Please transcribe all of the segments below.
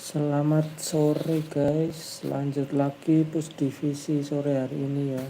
Selamat sore guys, lanjut lagi push divisi sore hari ini ya.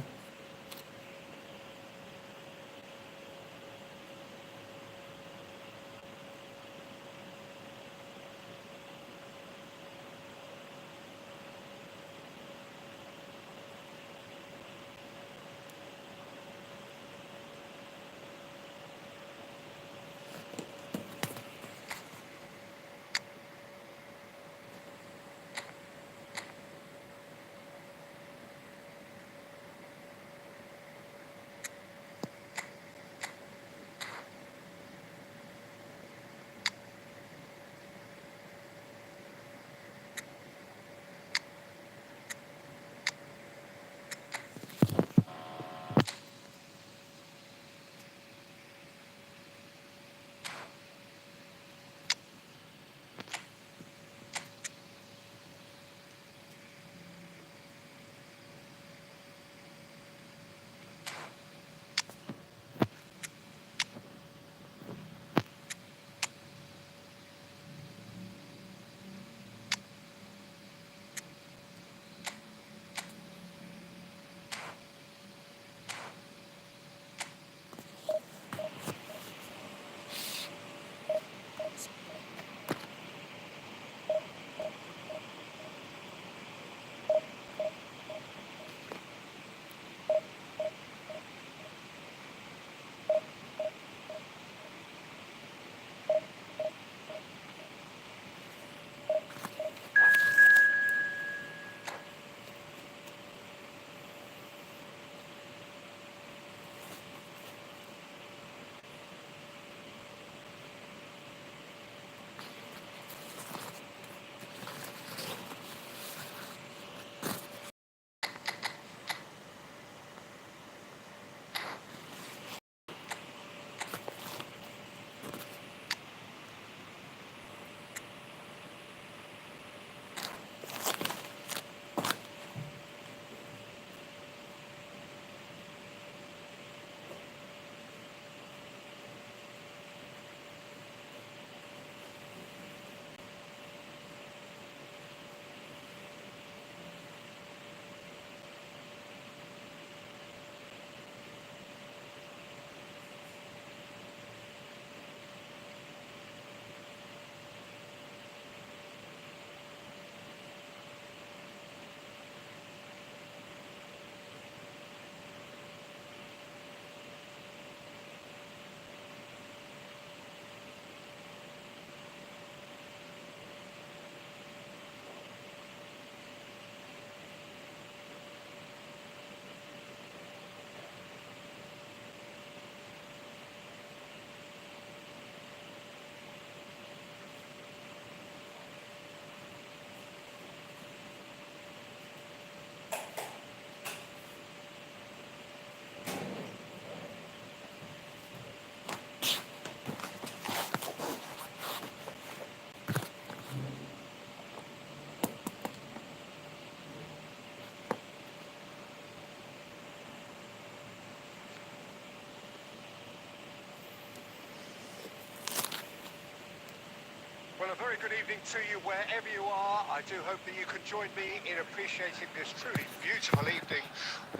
Well, a very good evening to you wherever you are. I do hope that you can join me in appreciating this truly beautiful evening.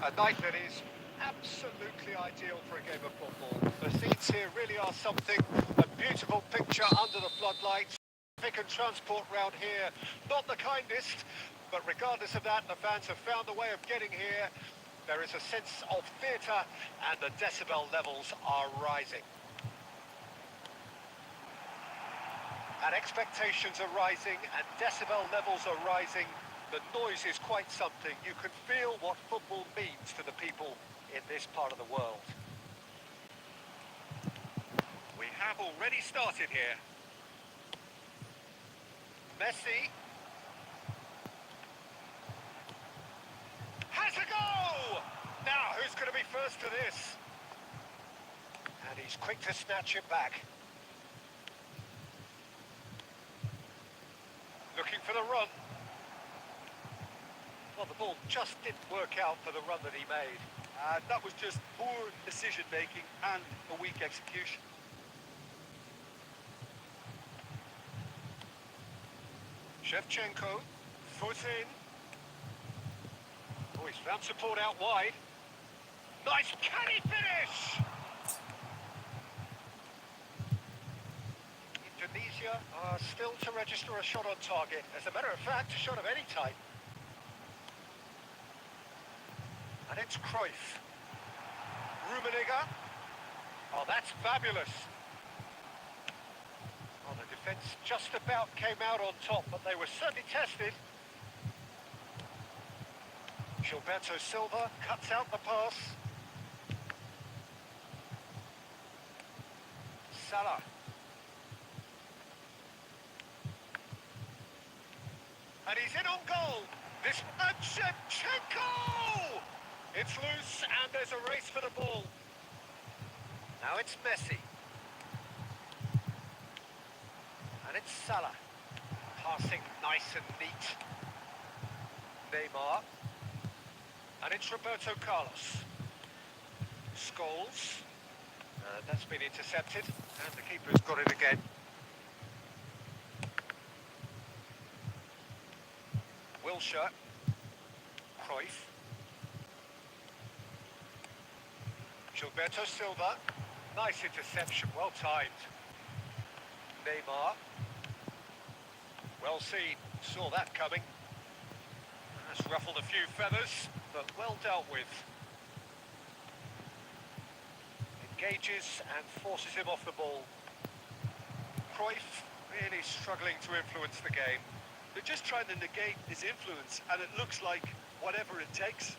A night that is absolutely ideal for a game of football. The scenes here really are something. A beautiful picture under the floodlights. Traffic and transport round here, not the kindest, but regardless of that, the fans have found a way of getting here. There is a sense of theatre and the decibel levels are rising. And expectations are rising and decibel levels are rising. The noise is quite something. You can feel what football means to the people in this part of the world. We have already started here. Messi has a go! Now, who's going to be first to this? And he's quick to snatch it back. Looking for the run. Well, the ball just didn't work out for the run that he made. That was just poor decision-making and a weak execution. Shevchenko, foot in. Oh, he's found support out wide. Nice canny finish! Indonesia are still to register a shot on target. As a matter of fact, a shot of any type. And it's Cruyff. Rummenigge. Oh, that's fabulous. Oh, the defence just about came out on top, but they were certainly tested. Gilberto Silva cuts out the pass. Salah. And he's in on goal. This and Shevchenko! It's loose and there's a race for the ball. Now it's Messi. And it's Salah. Passing nice and neat. Neymar. And it's Roberto Carlos. Scholes. That's been intercepted. And the keeper's got it again. Wilshere. Cruyff. Gilberto Silva. Nice interception, well timed. Neymar. Well seen, saw that coming. Has ruffled a few feathers, but well dealt with. Engages and forces him off the ball. Cruyff really struggling to influence the game. They're just trying to negate his influence, and it looks like whatever it takes.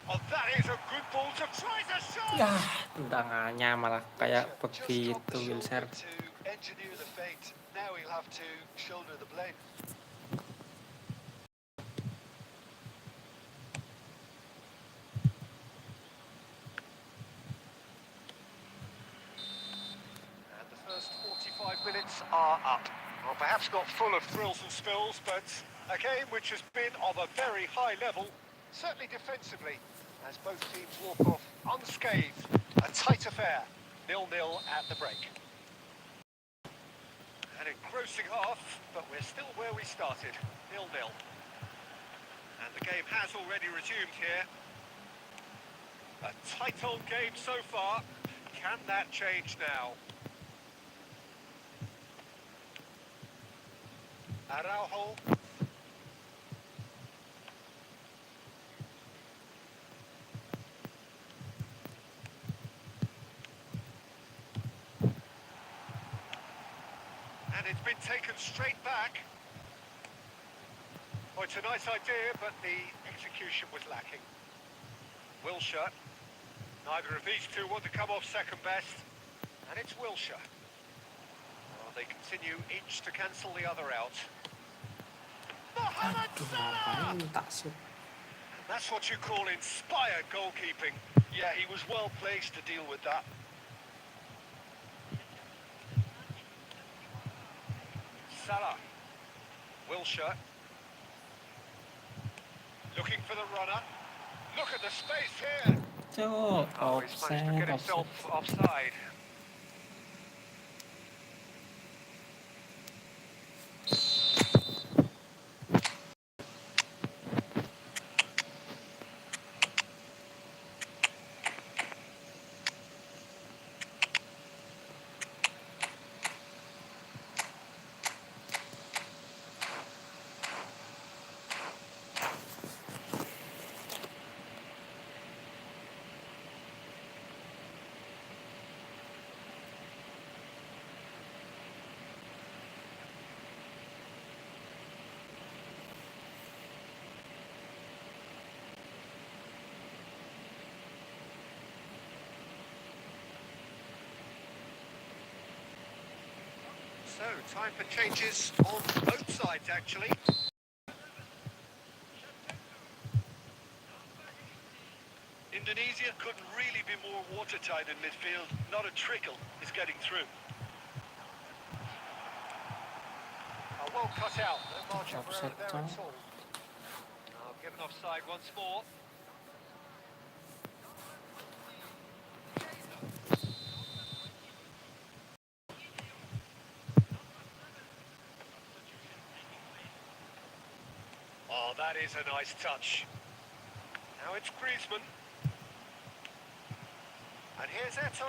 Oh, that is a good ball to try the shot! Ya, tendangannya malah kayak begitu Wilshere. To engineer the feint. Now he'll have to shoulder the blame. And the first 45 minutes are up. Well, perhaps not full of thrills and spills, but a game which has been of a very high level, certainly defensively, as both teams walk off unscathed. A tight affair, 0-0 at the break. An engrossing half, but we're still where we started, 0-0. And the game has already resumed here. A tight-old game so far. Can that change now? Araujo. And it's been taken straight back. Oh, it's a nice idea, but the execution was lacking. Wilshere. Neither of these two want to come off second best. And it's Wilshere. Well, they continue each to cancel the other out. Mohamed Aduh, Salah! ngapain tak shoot? That's what you call inspired goalkeeping. Yeah, he was well placed to deal with that. Salah. Wilshere. Looking for the runner. Look at the space here. Cuk, Oh, he's managed to get himself offside. So, time for changes on both sides, actually. Indonesia couldn't really be more watertight in midfield. Not a trickle is getting through. Well cut out. No margin for error Offside there time. at all. Given offside once more. that is a nice touch. Now it's Griezmann. And here's Eto.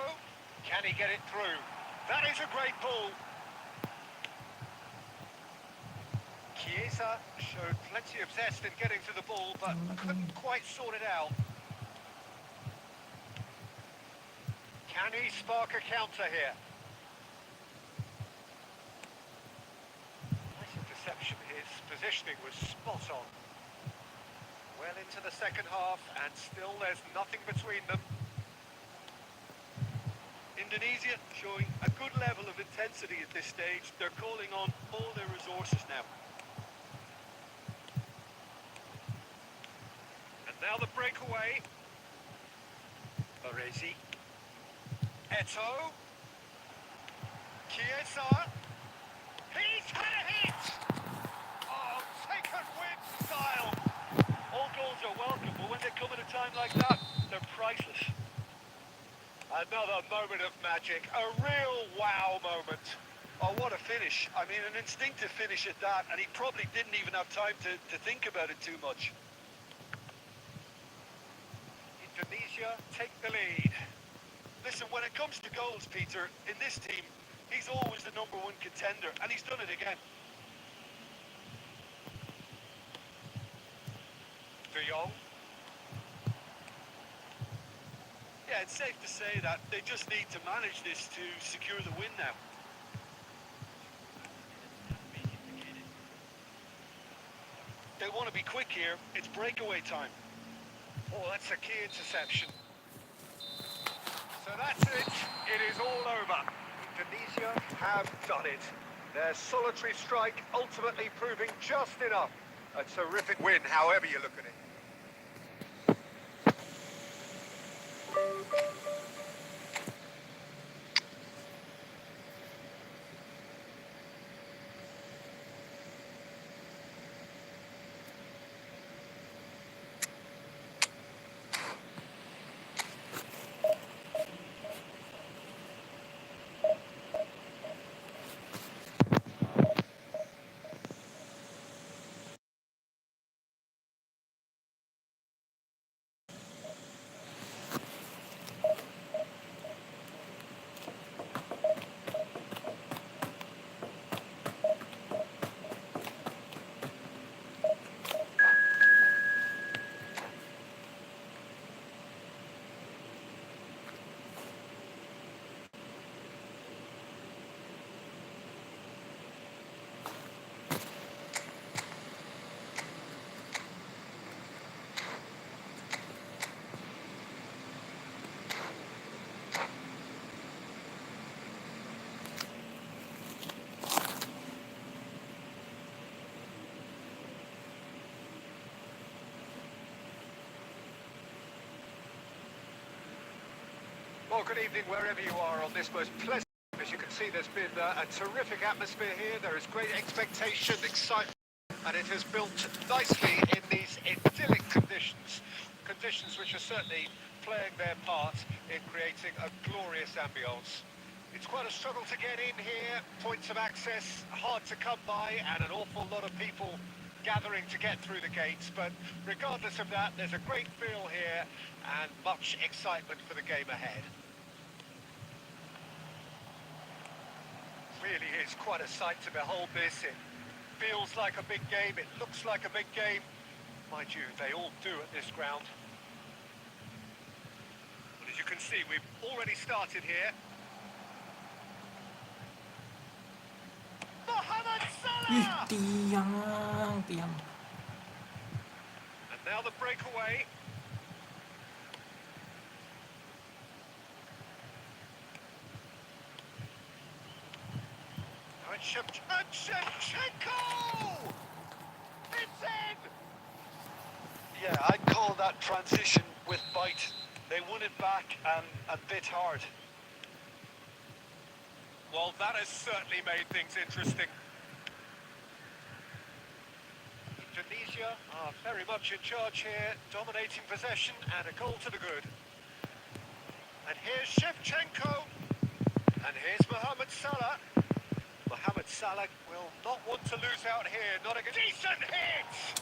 Can he get it through? That is a great ball. Chiesa showed plenty of zest in getting to the ball, but couldn't quite sort it out. Can he spark a counter here? Nice interception. His positioning was spot on. Well into the second half, and still there's nothing between them. Indonesia showing a good level of intensity at this stage. They're calling on all their resources now. And now the breakaway. Baresi. Eto. Chiesa. He's had a hit! Oh, taken with style. All goals are welcome, but when they come at a time like that, they're priceless. Another moment of magic, a real wow moment. Oh, what a finish. I mean, an instinctive finish at that, and he probably didn't even have time to think about it too much. Indonesia take the lead. Listen, when it comes to goals, Peter, in this team, he's always the #1 contender, and he's done it again. De Jong. Yeah, it's safe to say that they just need to manage this to secure the win now. They want to be quick here. It's breakaway time. Oh, that's a key interception. So that's it. It is all over. Indonesia have done it. Their solitary strike ultimately proving just enough. A terrific win, however you look at it. Well, good evening wherever you are on this most pleasant. As you can see, there's been a terrific atmosphere here. There is great expectation, excitement, and it has built nicely in these idyllic conditions. Conditions which are certainly playing their part in creating a glorious ambience. It's quite a struggle to get in here. Points of access hard to come by, and an awful lot of people gathering to get through the gates. But regardless of that, there's a great feel here and much excitement for the game ahead. Really is quite a sight to behold this. It feels like a big game, it looks like a big game. Mind you, they all do at this ground. But as you can see, we've already started here. Mohamed Salah! Tiang. And now the breakaway. And Shevchenko! It's in! Yeah, I'd call that transition with bite. They won it back and bit hard. Well, that has certainly made things interesting. Indonesia are very much in charge here, dominating possession and a goal to the good. And here's Shevchenko. And here's Mohamed Salah. Mohamed Salah will not want to lose out here. Not a decent hit!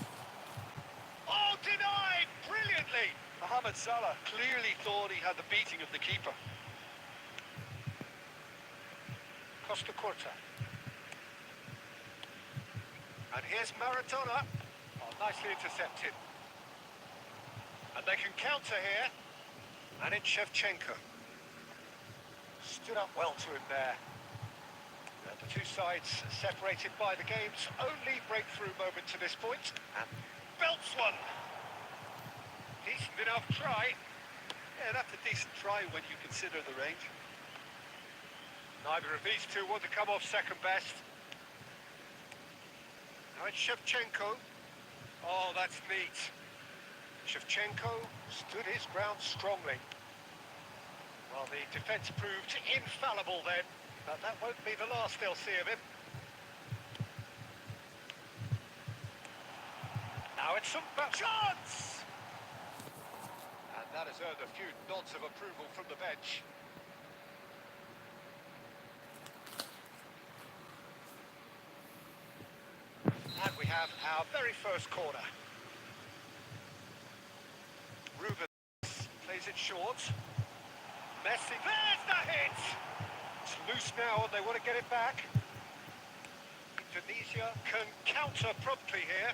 Oh, denied! Brilliantly! Mohamed Salah clearly thought he had the beating of the keeper. Costa Curta. And here's Maradona. Oh, nicely intercepted. And they can counter here. And it's Shevchenko. Stood up well to him there. And the two sides separated by the game's only breakthrough moment to this point. And belts one. Decent enough try. Yeah, that's a decent try when you consider the range. Neither of these two want to come off second best. Now it's Shevchenko. Oh, that's neat. Shevchenko stood his ground strongly. Well, the defence proved infallible then, but that won't be the last they'll see of him. Now it's some chance! And that has earned a few nods of approval from the bench. And we have our very first corner. Ruben plays it short. Messi, there's the hit! It's loose now and they want to get it back. Indonesia can counter promptly here.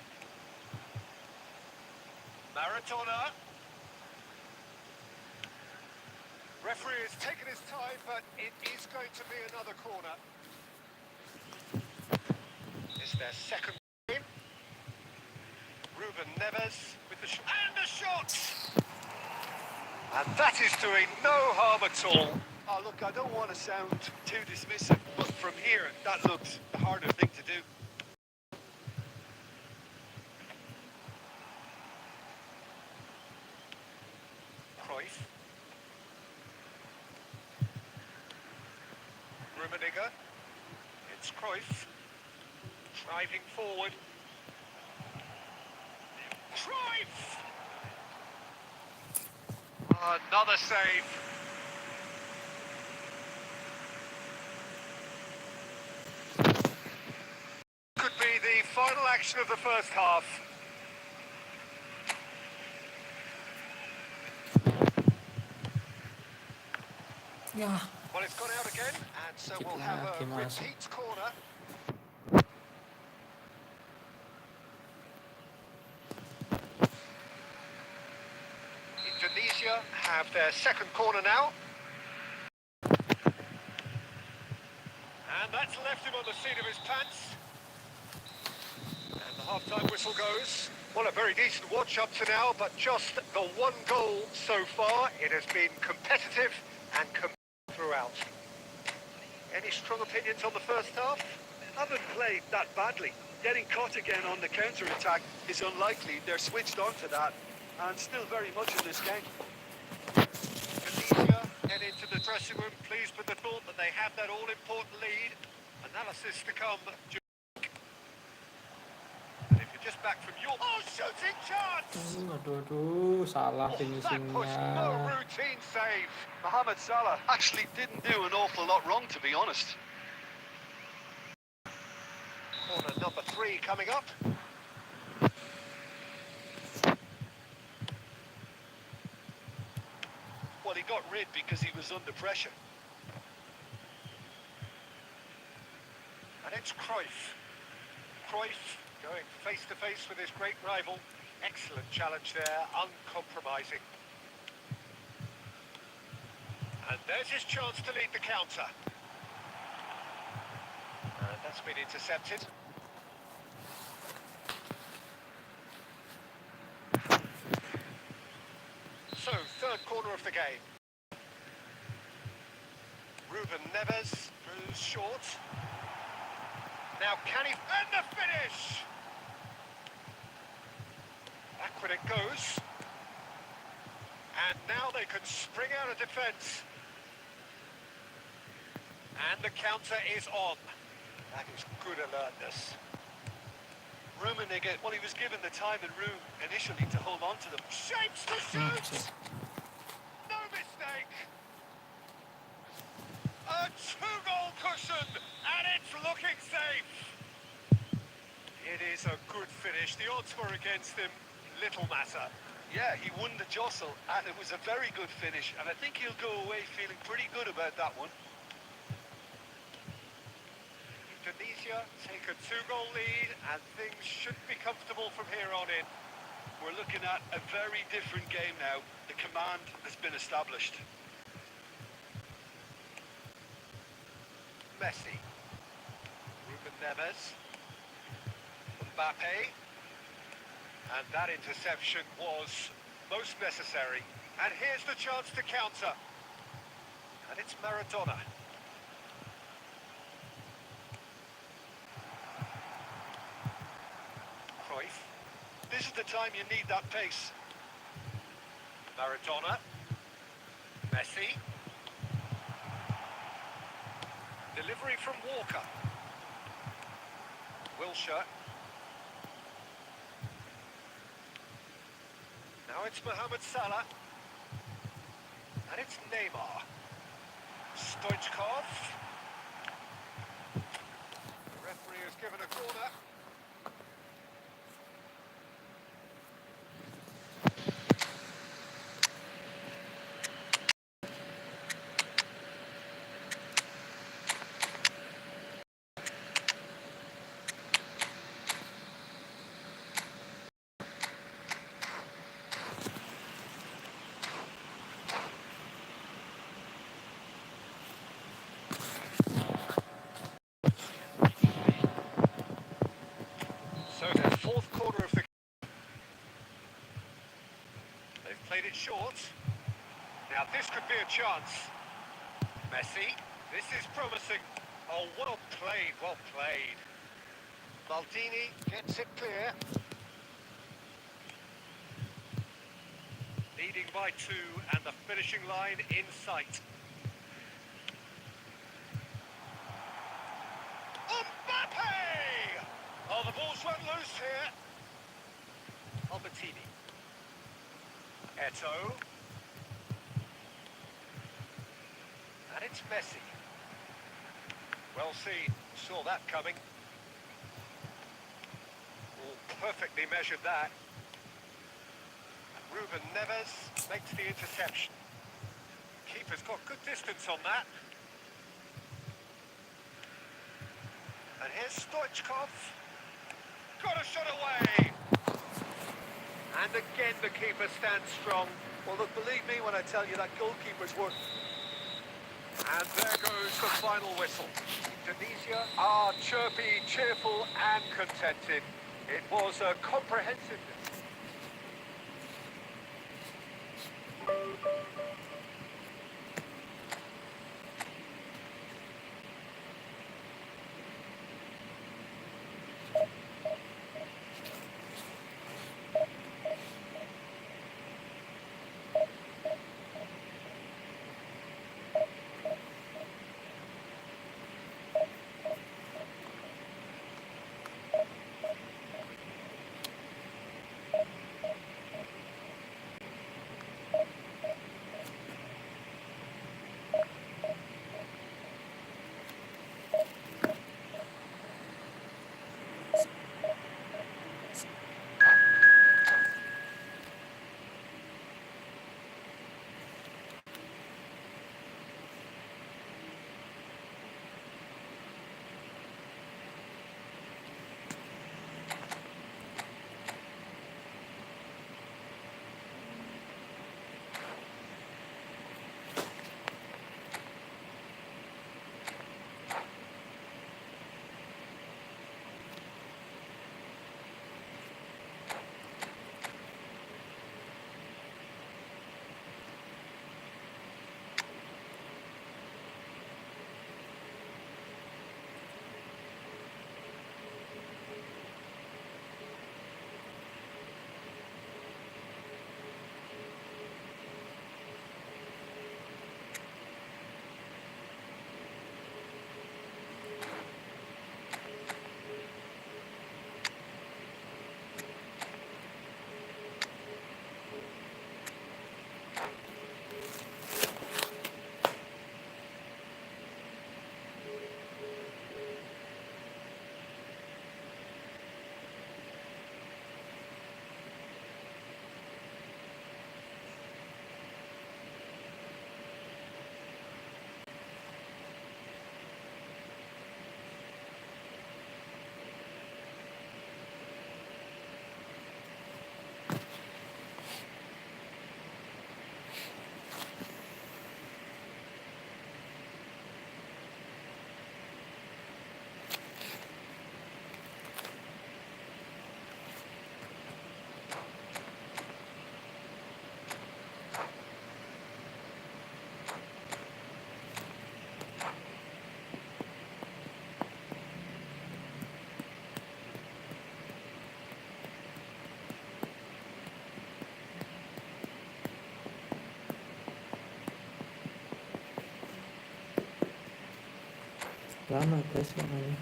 Maradona. Referee has taken his time, but it is going to be another corner. It's their second in. Ruben Neves with the shot. And the shot! And that is doing no harm at all. Oh, look, I don't want to sound too dismissive, but from here, that looked the harder thing to do. Cruyff. Rummenigge. It's Cruyff. Driving forward. Cruyff! Another save. Could be the final action of the first half. Ya, Well, it's gone out again, and so we'll have a repeat corner. Indonesia have their second corner now. And that's left him on the seat of his pants. And the half-time whistle goes. Well, a very decent watch up to now, but just the one goal so far. It has been competitive and throughout. Any strong opinions on the first half? Haven't played that badly. Getting caught again on the counter-attack is unlikely. They're switched on to that, and still very much in this game. Indonesia head into the dressing room, pleased with the thought that they have that all-important lead. Analysis to come. And if you're just back from your... Oh, shooting chance! aduh, salah That was no finishingnya. routine save. Mohamed Salah actually didn't do an awful lot wrong, to be honest. Corner number 3 coming up. Well, he got rid because he was under pressure. And it's Cruyff. Cruyff going face-to-face with his great rival. Excellent challenge there, uncompromising. And there's his chance to lead the counter. And that's been intercepted. So, third corner of the game. Ruben Neves moves short. Now can he... And the finish! Back when it goes. And now they can spring out of defence. And the counter is on. That is good alertness. Rummenigge, well, he was given the time and room initially to hold on to them. Shapes to shoot! No mistake! A two-goal cushion, and it's looking safe! It is a good finish. The odds were against him. little matter. Yeah, he won the jostle, and it was a very good finish, and I think he'll go away feeling pretty good about that one. Indonesia take a 2-goal lead, and things should be comfortable from here on in. We're looking at a very different game now. The command has been established. Messi. Ruben Neves. Mbappe. And that interception was most necessary. And here's the chance to counter. And it's Maradona. Cruyff. This is the time you need that pace. Maradona. Messi. Delivery from Walker. Wilshere. Now it's Mohamed Salah. And it's Neymar. Stoichkov. The referee has given a corner. So the fourth quarter of the... They've played it short. Now this could be a chance. Messi. This is promising. Oh, well played, well played. Maldini gets it clear. Leading by 2 and the finishing line in sight. Mbappe! Oh, the ball's run loose here. Albertini. Eto'o. And it's Messi. Well seen, saw that coming. Oh, perfectly measured that. And Ruben Neves makes the interception. Keeper's got good distance on that. And here's Stoichkov. Got a shot away. And again the keeper stands strong. Well, look, believe me when I tell you that goalkeeper's work. And there goes the final whistle. Indonesia are chirpy, cheerful and contented. It was a comprehensive... lama guys makanya.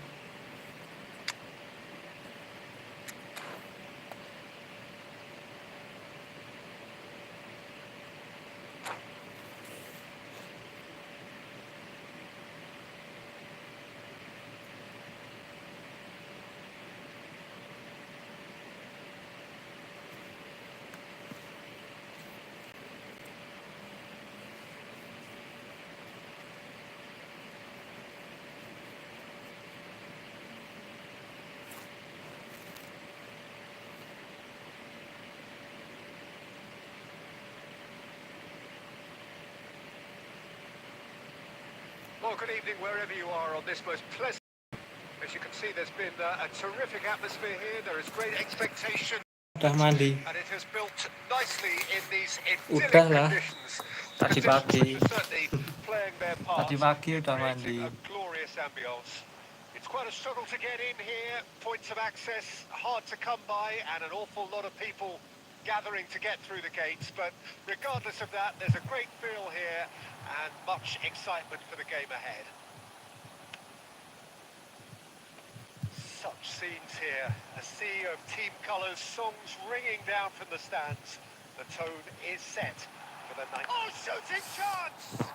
Well, good evening wherever you are on this most pleasant. As you can see, there's been a terrific atmosphere here. There is great expectation. Udah mandi. And it has built nicely in these idyllic Udah lah. conditions. Tadi Conditions pagi. which are certainly playing their part Tadi pagi in udah creating mandi. a glorious ambience. It's quite a struggle to get in here. Points of access hard to come by, and an awful lot of people gathering to get through the gates. But regardless of that, there's a great feel here and much excitement for the game ahead. Such scenes here, a sea of team colours, songs ringing down from the stands. The tone is set for the night. Oh, shooting chance!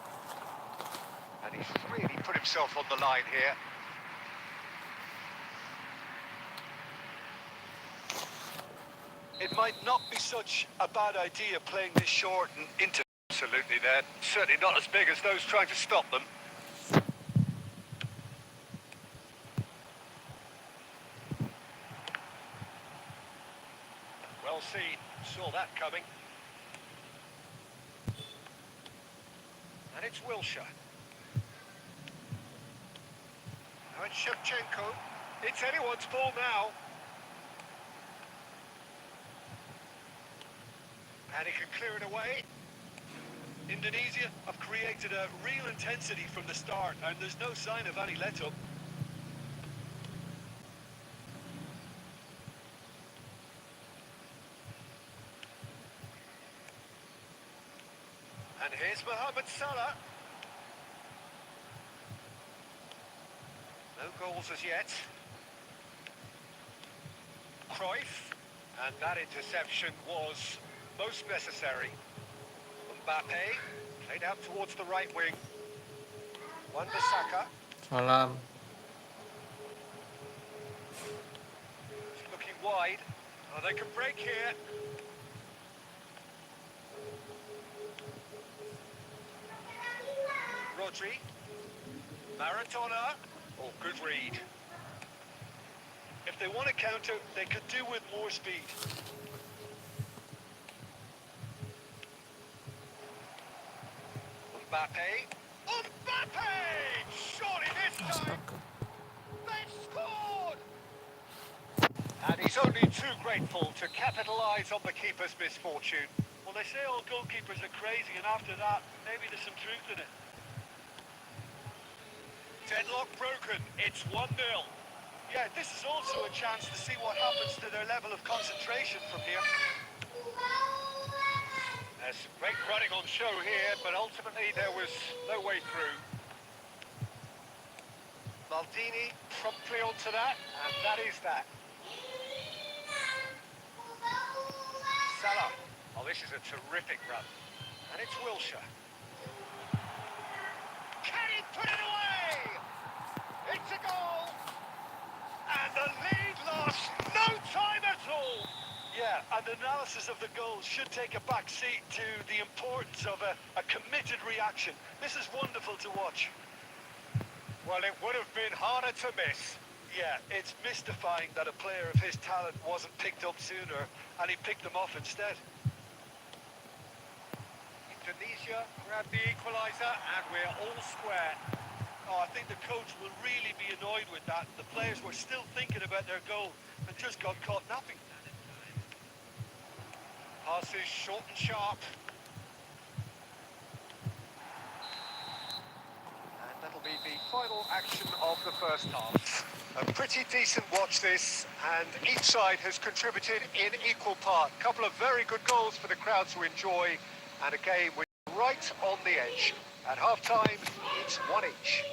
And he's really put himself on the line here. It might not be such a bad idea playing this short and into. Absolutely, they're certainly not as big as those trying to stop them. Well seen, saw that coming. And it's Wilshire. Now it's Shevchenko. It's anyone's ball now. And he can clear it away. Indonesia have created a real intensity from the start, and there's no sign of any let-up. And here's Mohamed Salah. No goals as yet. Cruyff. And that interception was most necessary. Mbappe played out towards the right wing. Wan-Bissaka Salam. looking wide. Oh, they can break here. Rodri. Maradona. Oh, good read. If they want to counter, they could do with more speed. Mbappe. Mbappe! Surely this time they've scored! And he's only too grateful to capitalise on the keeper's misfortune. Well, they say all goalkeepers are crazy, and after that, maybe there's some truth in it. Deadlock broken. It's 1-0. Yeah, this is also a chance to see what happens to their level of concentration from here. There's great running on show here, but ultimately there was no way through. Maldini promptly onto that, and that is that. Salah. Oh, this is a terrific run. And it's Wilshire. Can he put it away? It's a goal! And the lead lost no time at all! Yeah, and analysis of the goal should take a back seat to the importance of a committed reaction. This is wonderful to watch. Well, it would have been harder to miss. Yeah, it's mystifying that a player of his talent wasn't picked up sooner, and he picked them off instead. Indonesia grabbed the equaliser, and we're all square. Oh, I think the coach will really be annoyed with that. The players were still thinking about their goal and just got caught napping. Passes short and sharp. And that'll be the final action of the first half. A pretty decent watch this, and each side has contributed in equal part. A couple of very good goals for the crowd to enjoy, and a game which is right on the edge. At half-time, it's 1 each.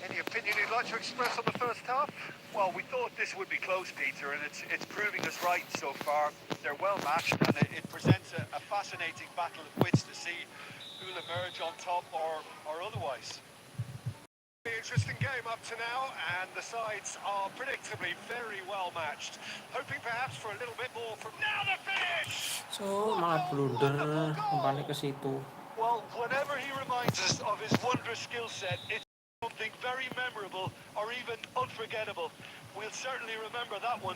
Any opinion you'd like to express on the first half? Well, we thought this would be close, Peter, and it's proving us right so far. They're well matched, and it presents a fascinating battle of wits to see who'll emerge on top or otherwise. Interesting game up to now, and the sides are predictably very well matched. Hoping perhaps for a little bit more from now the finish! So, What malah a blunder, wonderful umpannya goal! ke situ. Well, whenever he reminds us of his wondrous skill set, it's something very memorable or even unforgettable. We'll certainly remember that one.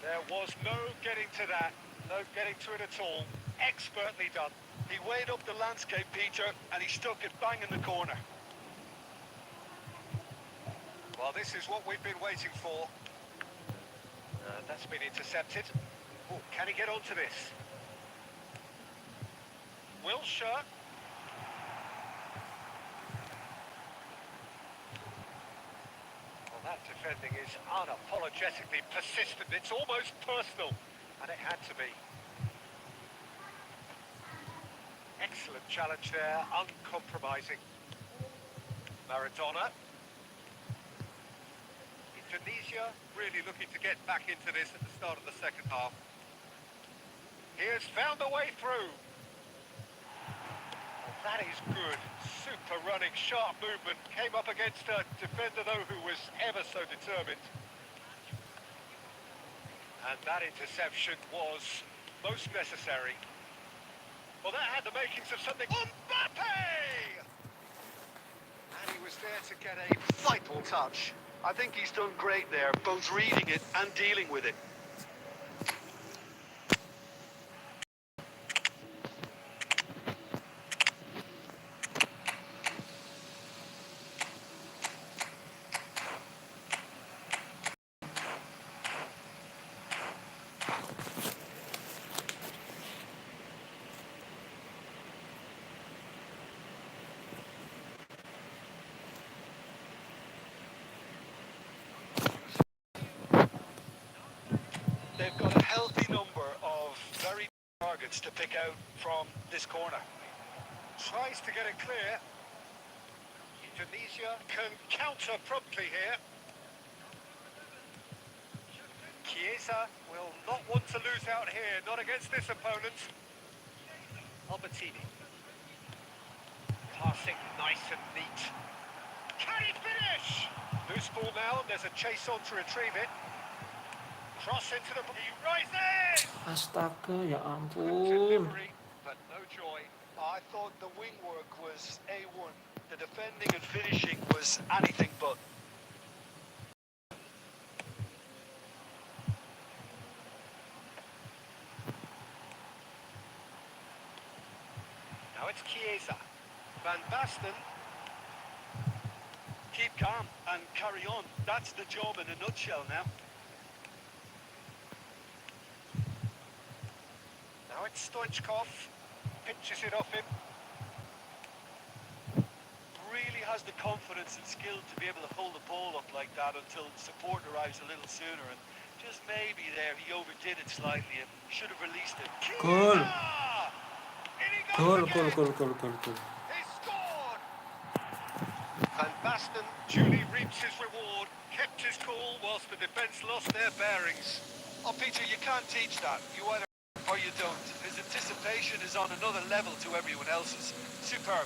There was no getting to that, no getting to it at all. Expertly done. He weighed up the landscape, Peter, and he stuck it bang in the corner. Well, this is what we've been waiting for. That's been intercepted. Oh, can he get onto this? Wilshire. Well, that defending is unapologetically persistent. It's almost personal, and it had to be. Excellent challenge there, uncompromising. Maradona. Tunisia really looking to get back into this at the start of the second half. He has found a way through. Oh, that is good. Super running, sharp movement. Came up against a defender, though, who was ever so determined. And that interception was most necessary. Well, that had the makings of something. Mbappe! And he was there to get a vital touch. I think he's done great there, both reading it and dealing with it. They've got a healthy number of very targets to pick out from this corner. Tries to get it clear. Tunisia can counter promptly here. Chiesa will not want to lose out here, not against this opponent. Albertini. Passing nice and neat. Can he finish? Loose ball now, there's a chase on to retrieve it. Cross into the... He rises! Astaga, ya Good ampun. delivery, but no joy. I thought the wing work was A1. The defending and finishing was anything but. Now it's Chiesa. Van Basten. Keep calm and carry on. That's the job in a nutshell now. Now it's Stoichkov. Pinches it off him. Really has the confidence and skill to be able to hold the ball up like that until support arrives a little sooner. And just maybe there he overdid it slightly and should have released it. Goal. Chiesa! In he goes Gol, again. gol. He scored! Van Basten duly reaps his reward, kept his cool whilst the defence lost their bearings. Oh, Peter, you can't teach that. You either or you don't. His anticipation is on another level to everyone else's. Superb.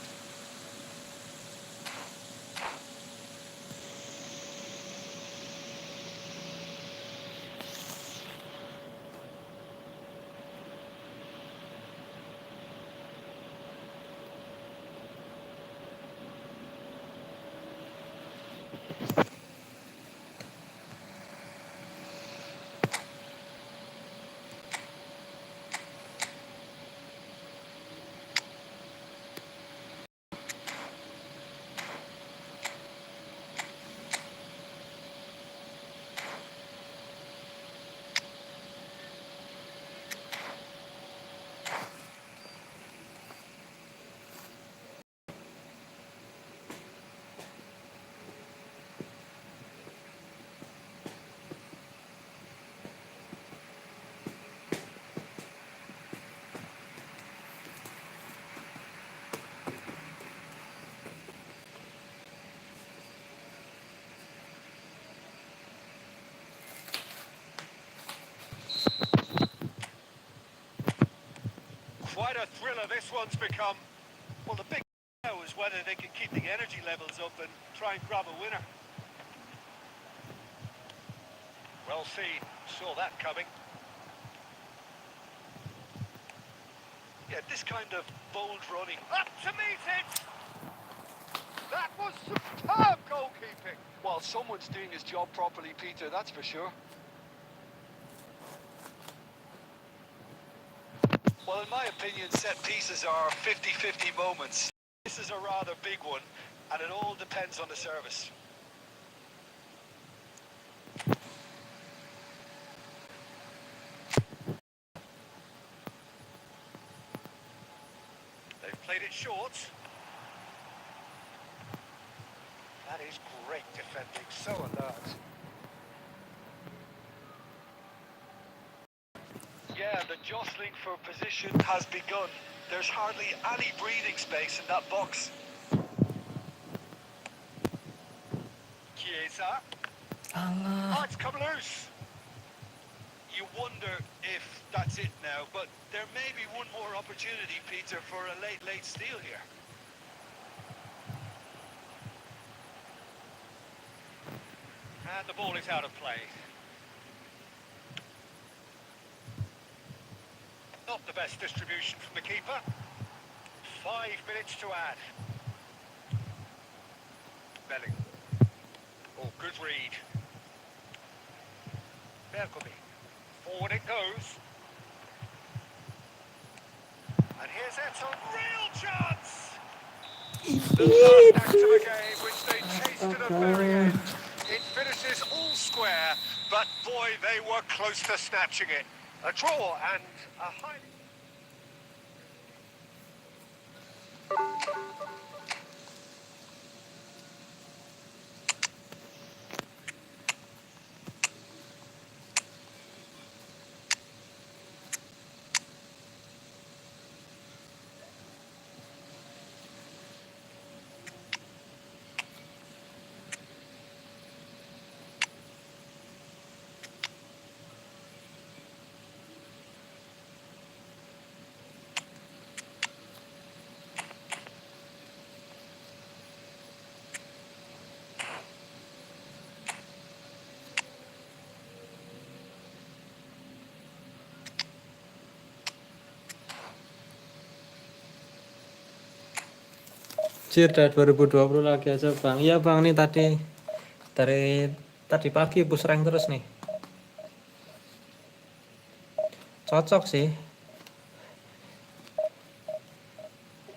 Quite a thriller this one's become. Well, the big now is whether they can keep the energy levels up and try and grab a winner. Well seen, saw that coming. Yeah, this kind of bold running. Up to meet it! That was superb goalkeeping. Well, someone's doing his job properly, Peter, that's for sure. Well, in my opinion, set pieces are 50-50 moments. This is a rather big one, and it all depends on the service. They've played it short. That is great defending, so alert. Yeah, the jostling for position has begun. There's hardly any breathing space in that box. Chiesa. Alah. Oh, it's come loose. You wonder if that's it now, but there may be one more opportunity, Peter, for a late steal here. And the ball is out of play. Not the best distribution from the keeper. 5 minutes to add. Belling. Oh, good read. Berkovic. Forward it goes. And here's Eto. Real chance! The first act of a game which they chased to the very end. It finishes all square, but boy, they were close to snatching it. A draw and a highly... Udah 2020 lagi aja bang. Iya bang, nih tadi pagi push rank terus nih. Cocok sih.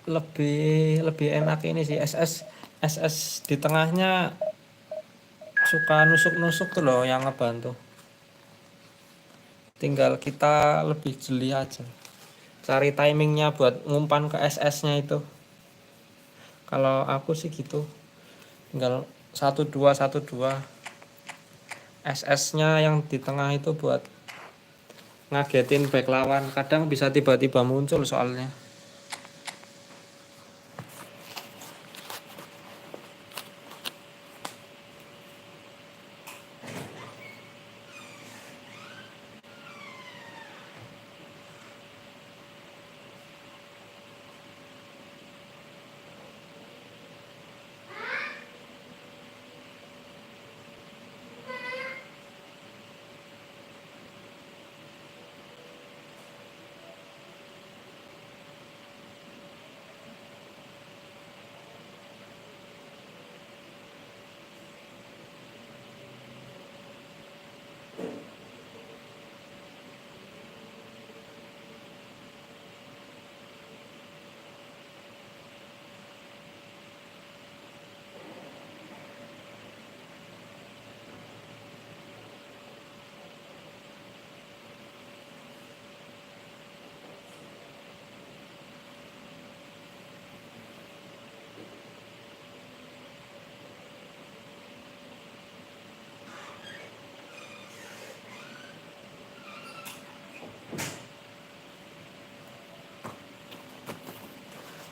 Lebih enak ini sih SS di tengahnya suka nusuk-nusuk tuh loh yang ngebantu. Tinggal kita lebih jeli aja. Cari timingnya buat ngumpan ke SS-nya itu. Kalau aku sih gitu. Tinggal 1-2 SS-nya yang di tengah itu buat ngagetin back lawan. Kadang bisa tiba-tiba muncul soalnya.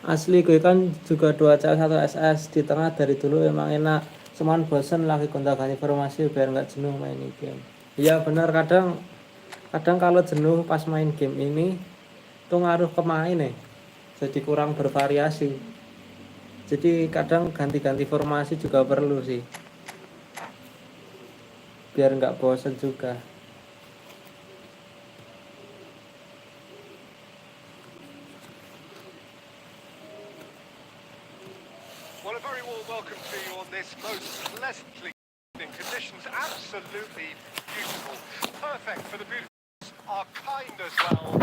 Asli gue kan juga 2 CL 1 SS di tengah dari dulu emang enak. Cuman bosen lagi gonta-ganti formasi biar nggak jenuh main game. Iya benar, kadang kalau jenuh pas main game ini Itu ngaruh ke main nih. Jadi kurang bervariasi. Jadi kadang ganti-ganti formasi juga perlu sih. Biar nggak bosen juga. Well, a very warm welcome to you on this most pleasantly evening. Conditions absolutely beautiful. Perfect for the beautiful. Are kind as well.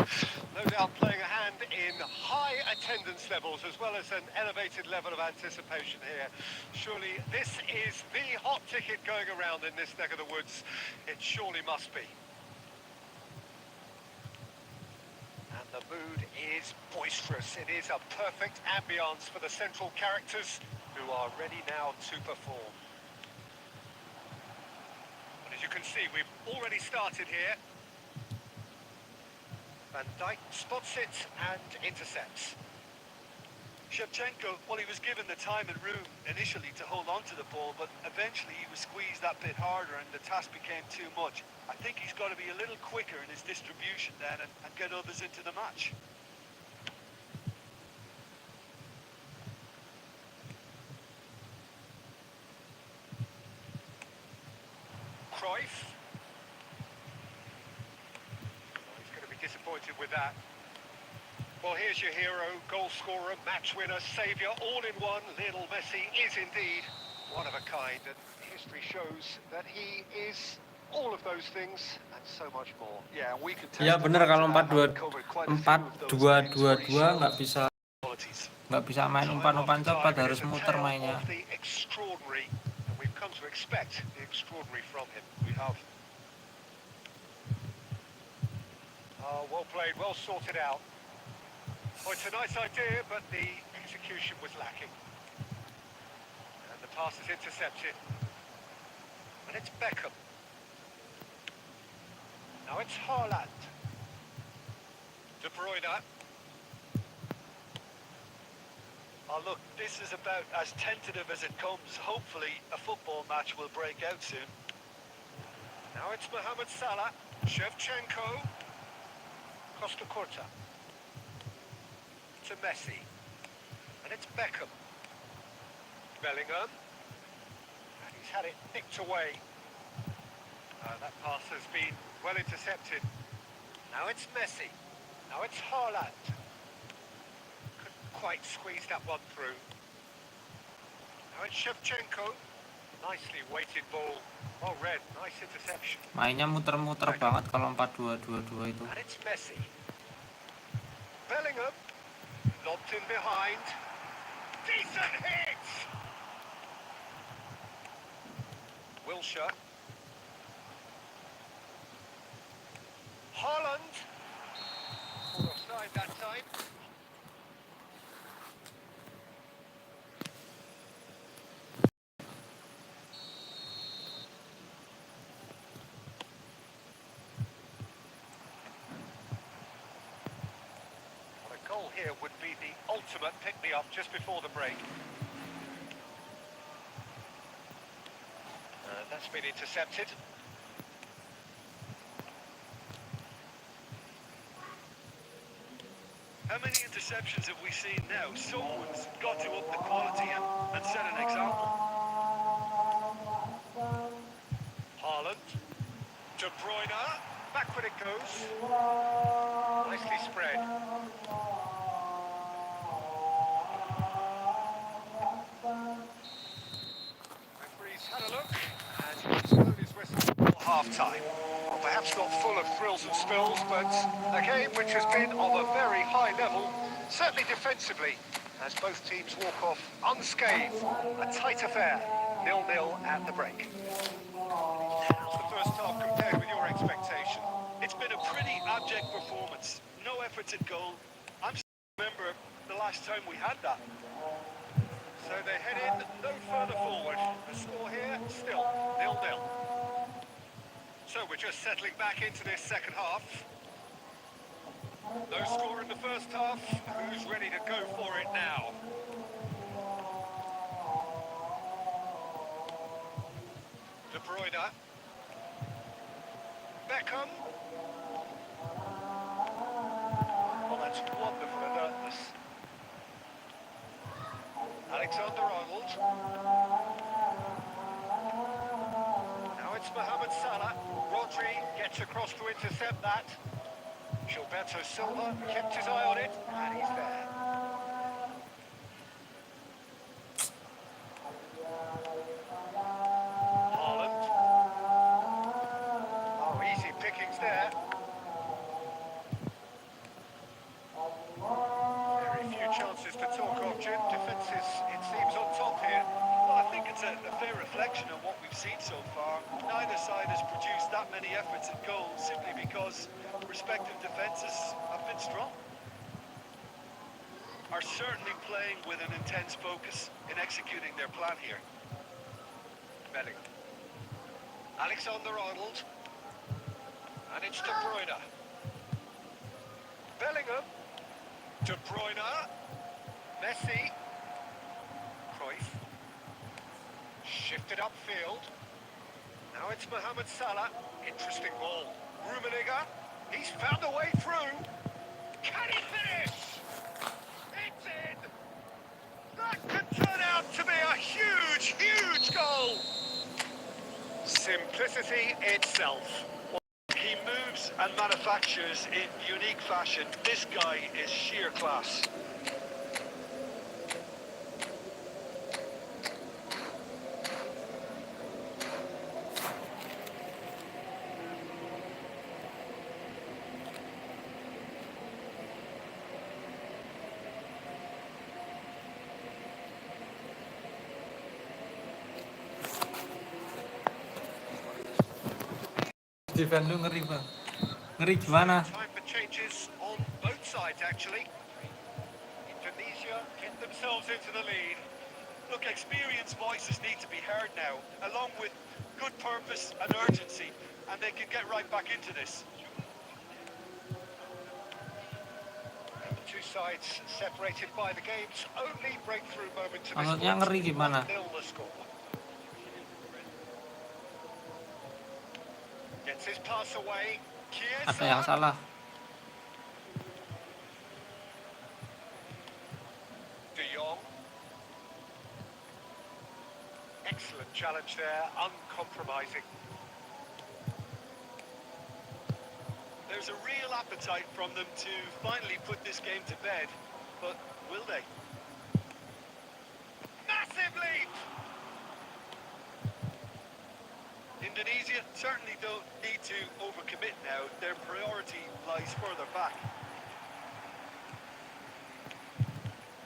No doubt playing a hand in high attendance levels as well as an elevated level of anticipation here. Surely this is the hot ticket going around in this neck of the woods. It surely must be. And the mood is boisterous. It is a perfect ambience for the central characters who are ready now to perform. And as you can see, we've already started here. Van Dijk spots it and intercepts. Shevchenko, well, he was given the time and room initially to hold on to the ball, but eventually he was squeezed that bit harder and the task became too much. I think he's got to be a little quicker in his distribution then and get others into the match. Cruyff. Oh, he's going to be disappointed with that. Well, here's your hero, goal scorer, match winner, saviour, all in one. Lionel Messi is indeed one of a kind, and history shows that he is all of those things and so much more. Yeah, we can take Ya bener, kalau 4-2-2-2 nggak bisa main umpan-umpan cepat, harus muter mainnya. The extraordinary, and we've come to expect the extraordinary from him. We have. Oh, well played, well sorted out. Well, it's a nice idea, but the execution was lacking. And the pass is intercepted. And it's Beckham. Now it's Haaland. De Bruyne. Oh, look, this is about as tentative as it comes. Hopefully a football match will break out soon. Now it's Mohamed Salah. Shevchenko. Costa Curta. To Messi. And it's Beckham. Bellingham. And he's had it nicked away. That pass has been well intercepted. Now it's Messi. Now it's Haaland. Couldn't quite squeeze that one through. Now it's Shevchenko. Nicely weighted ball. Well read. Nice interception. Mainnya muter-muter banget kalau 4-2-2-2 itu. And it's Messi. Bellingham. Lobbed in behind. Decent hit! Wilshere. Haaland. Offside that time. Goal here would be the ultimate pick-me-up just before the break. That's been intercepted. How many interceptions have we seen now? Someone's got to up the quality and set an example. Haaland. De Bruyne. Backward it goes. Nicely spread. Referee's had a look and he's blown his whistle for half-time. Well, perhaps not full of thrills and spills, but a game which has been of a very high level, certainly defensively, as both teams walk off unscathed. A tight affair, 0-0 at the break. How's the first half compared with your expectation? It's been a pretty abject performance. No efforts at goal. I'm still remember the last time we had that. So they head in no further forward. The score here still 0-0. So we're just settling back into this second half. No score in the first half. Who's ready to go for it now? De Bruyne. Beckham. Well, that's That's wonderful alertness. Alexander-Arnold. Now it's Mohamed Salah. Rodri gets across to intercept that. Gilberto Silva kept his eye on it, and he's there. Haaland. Oh, easy pickings there. Very few chances to talk of, Jim. Defences, it seems, on top here. Well, I think it's a fair reflection of what we've seen so far. Neither side has produced that many efforts at goal simply because respective defences have been strong. Are certainly playing with an intense focus in executing their plan here. Bellingham. Alexander-Arnold. And it's De Bruyne. Bellingham. De Bruyne. Messi. Cruyff. Shifted upfield. Now it's Mohamed Salah. Interesting ball. Rummenigge. He's found a way through. Can he finish? It's in. That could turn out to be a huge, huge goal. Simplicity itself. He moves and manufactures in unique fashion. This guy is sheer class. Defend lu ngeri bang. Ngeri gimana? Time for changes on both sides, actually. Indonesia get themselves into the lead. Look, experienced voices need to be heard now, along with good purpose and urgency, and they can get right back into this. The two sides separated by the game's only breakthrough moment to this Maksudnya point. ngeri gimana? 1-0 the score. Gets his pass away. Ada yang Chiesa. salah. De Jong. Excellent challenge there, uncompromising. There's a real appetite from them to finally put this game to bed, but will they? Massive lead! Indonesia certainly don't need to overcommit now. Their priority lies further back.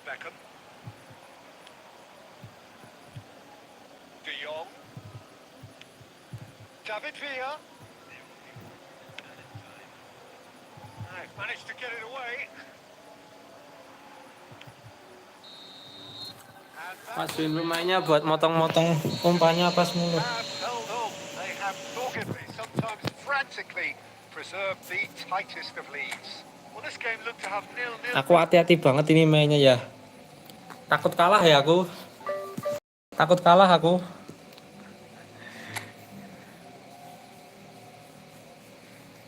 Beckham. De Jong. David Villa. They've managed to get it away. And Masukin lumayannya buat motong-motong umpannya pas mulu. have held on. They have doggedly, sometimes frantically, preserved the tightest of leads. Well, this game looked to have 0-0. Aku hati-hati banget ini mainnya ya. Takut kalah ya aku. Takut kalah aku.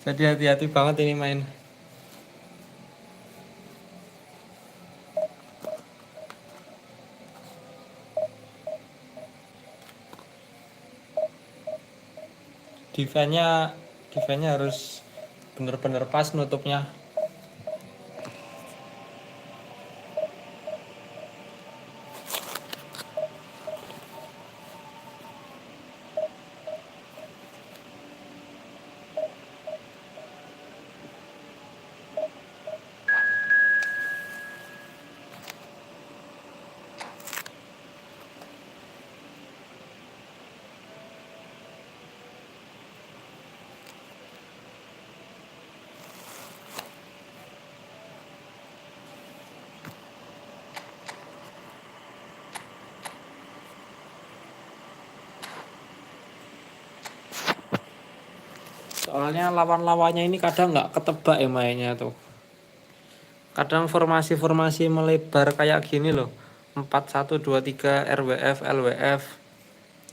Jadi hati-hati banget ini main. Defense-nya harus bener-bener pas nutupnya. Soalnya lawan-lawannya ini kadang nggak ketebak ya mainnya tuh. Kadang formasi-formasi melebar kayak gini loh. 4-1-2-3 RWF, LWF.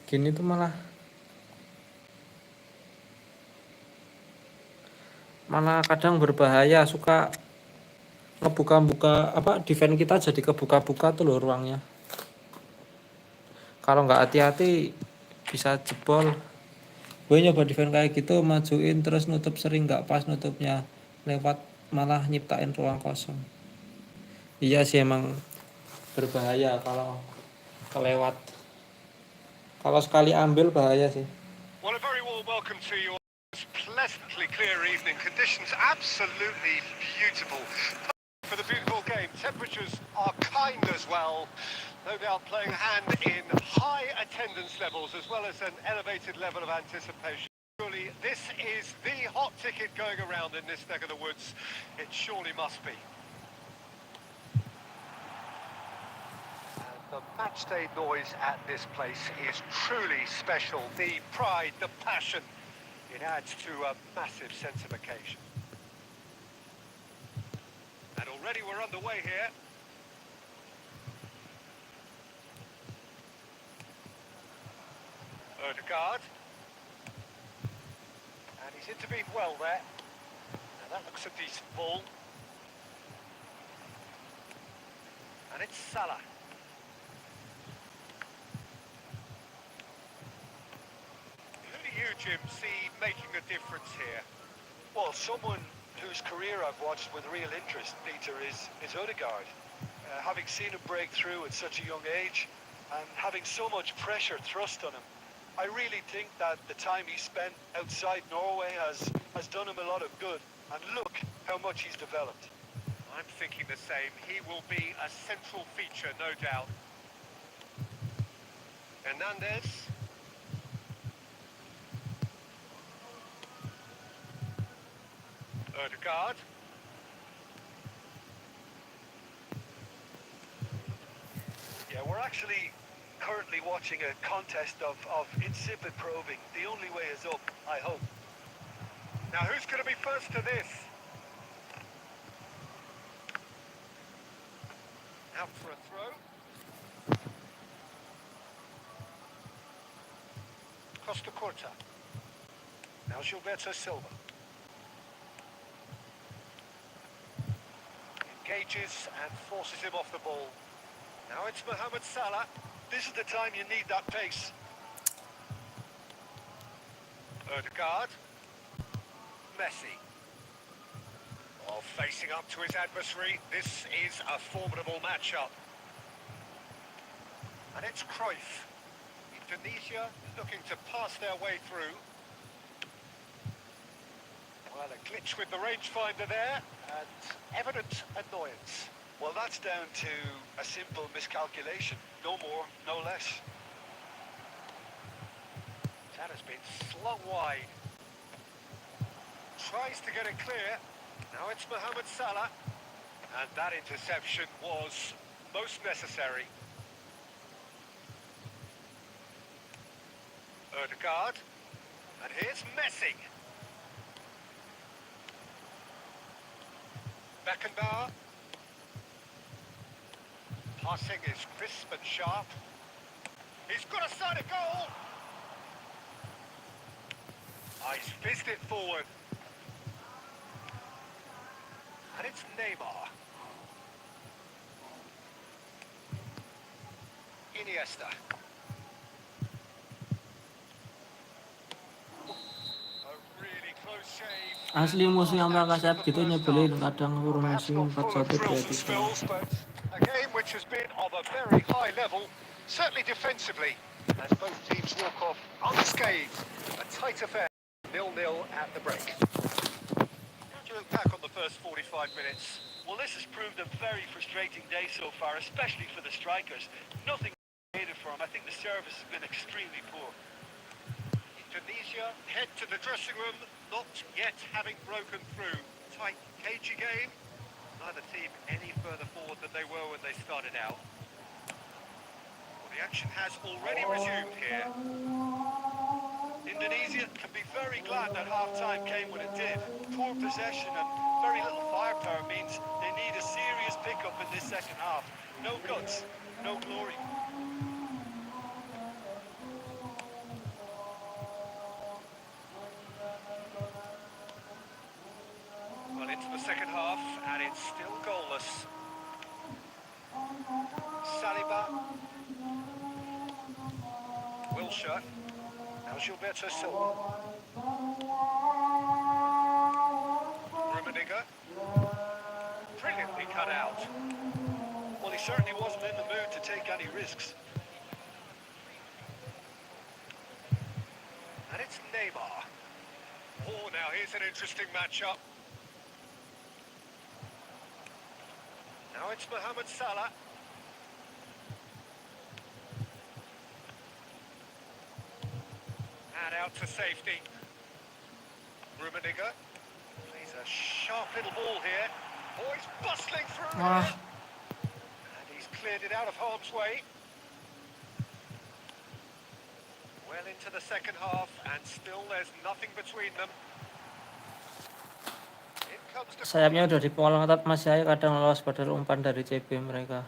Gini tuh malah kadang berbahaya, suka ngebuka-buka apa defense kita jadi kebuka-buka tuh loh ruangnya. Kalau nggak hati-hati bisa jebol. Gue nyoba defense kayak gitu, majuin terus nutup sering nggak pas nutupnya, lewat malah nyiptain ruang kosong. Iya sih emang berbahaya kalau kelewat. Kalau sekali ambil bahaya sih. Well, a very warm welcome to you. Pleasantly clear evening conditions, absolutely beautiful for the beautiful game. Temperatures are kind as well, no doubt playing a hand in high attendance levels as well as an elevated level of anticipation. Surely this is the hot ticket going around in this neck of the woods. It surely must be. The matchday noise at this place is truly special. The pride, the passion, it adds to a massive sense of occasion. And already we're underway here. Odegaard. And he's intervened well there. Now that looks a decent ball. And it's Salah. You, Jim, see making a difference here? Well, someone whose career I've watched with real interest, Peter, is Odegaard. Having seen him break through at such a young age and having so much pressure thrust on him, I really think that the time he spent outside Norway has done him a lot of good. And look how much he's developed. I'm thinking the same. He will be a central feature, no doubt. Hernandez. Odegaard. Yeah, we're actually currently watching a contest of insipid probing. The only way is up, I hope. Now who's going to be first to this? Out for a throw. Costa Corta. Now Gilberto Silva. Engages and forces him off the ball. Now it's Mohamed Salah. This is the time you need that pace. Odegaard. Messi. Oh, facing up to his adversary. This is a formidable matchup. And it's Cruyff. Indonesia looking to pass their way through. Well, a glitch with the rangefinder there, and evident annoyance. Well, that's down to a simple miscalculation. No more, no less. That has been slung wide. Tries to get it clear. Now it's Mohamed Salah. And that interception was most necessary. Odegaard. And here's Messi. Beckenbauer. Passing is crisp and sharp. He's got a side of goal. He's fizzed it forward. And it's Neymar. Iniesta. A really close shave. Asli musuh yang pakai sayap gitu nyebelin, kadang formasi Perhaps not full of 4-1 thrills and 2-3. spills, but a game which has been of a very high level, certainly defensively, as both teams walk off unscathed. A tight affair, 0-0 at the break. How do you look back on the first 45 minutes? Well, this has proved a very frustrating day so far, especially for the strikers. Nothing created for them. I think the service has been extremely poor. Indonesia head to the dressing room, not yet having broken through. Tight, cagey game. Neither team any further forward than they were when they started out. Well, the action has already resumed here. Indonesia can be very glad that half-time came when it did. Poor possession and very little firepower means they need a serious pickup in this second half. No guts, no glory. Well, into the second half, and it's still goalless. shirt. Now Gilberto Silva. Rummenigge. Brilliantly cut out. Well, he certainly wasn't in the mood to take any risks. And it's Neymar. Oh, now here's an interesting matchup. Now it's Mohamed Salah. And out to safety. Rummenigge. Plays a sharp little ball here. Oh, he's bustling through Wah. here. And he's cleared it out of harm's way. Well into the second half, and still there's nothing between them. In comes the Sayapnya udah dipotong ketat, masih aja kadang lolos padahal umpan dari CB mereka.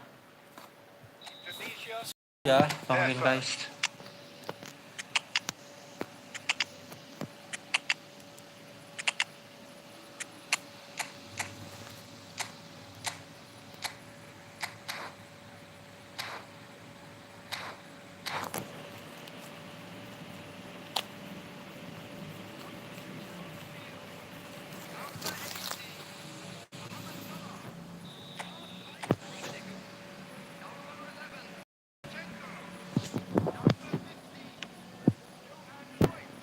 Tunisia. Ya, They're Bang guys. first.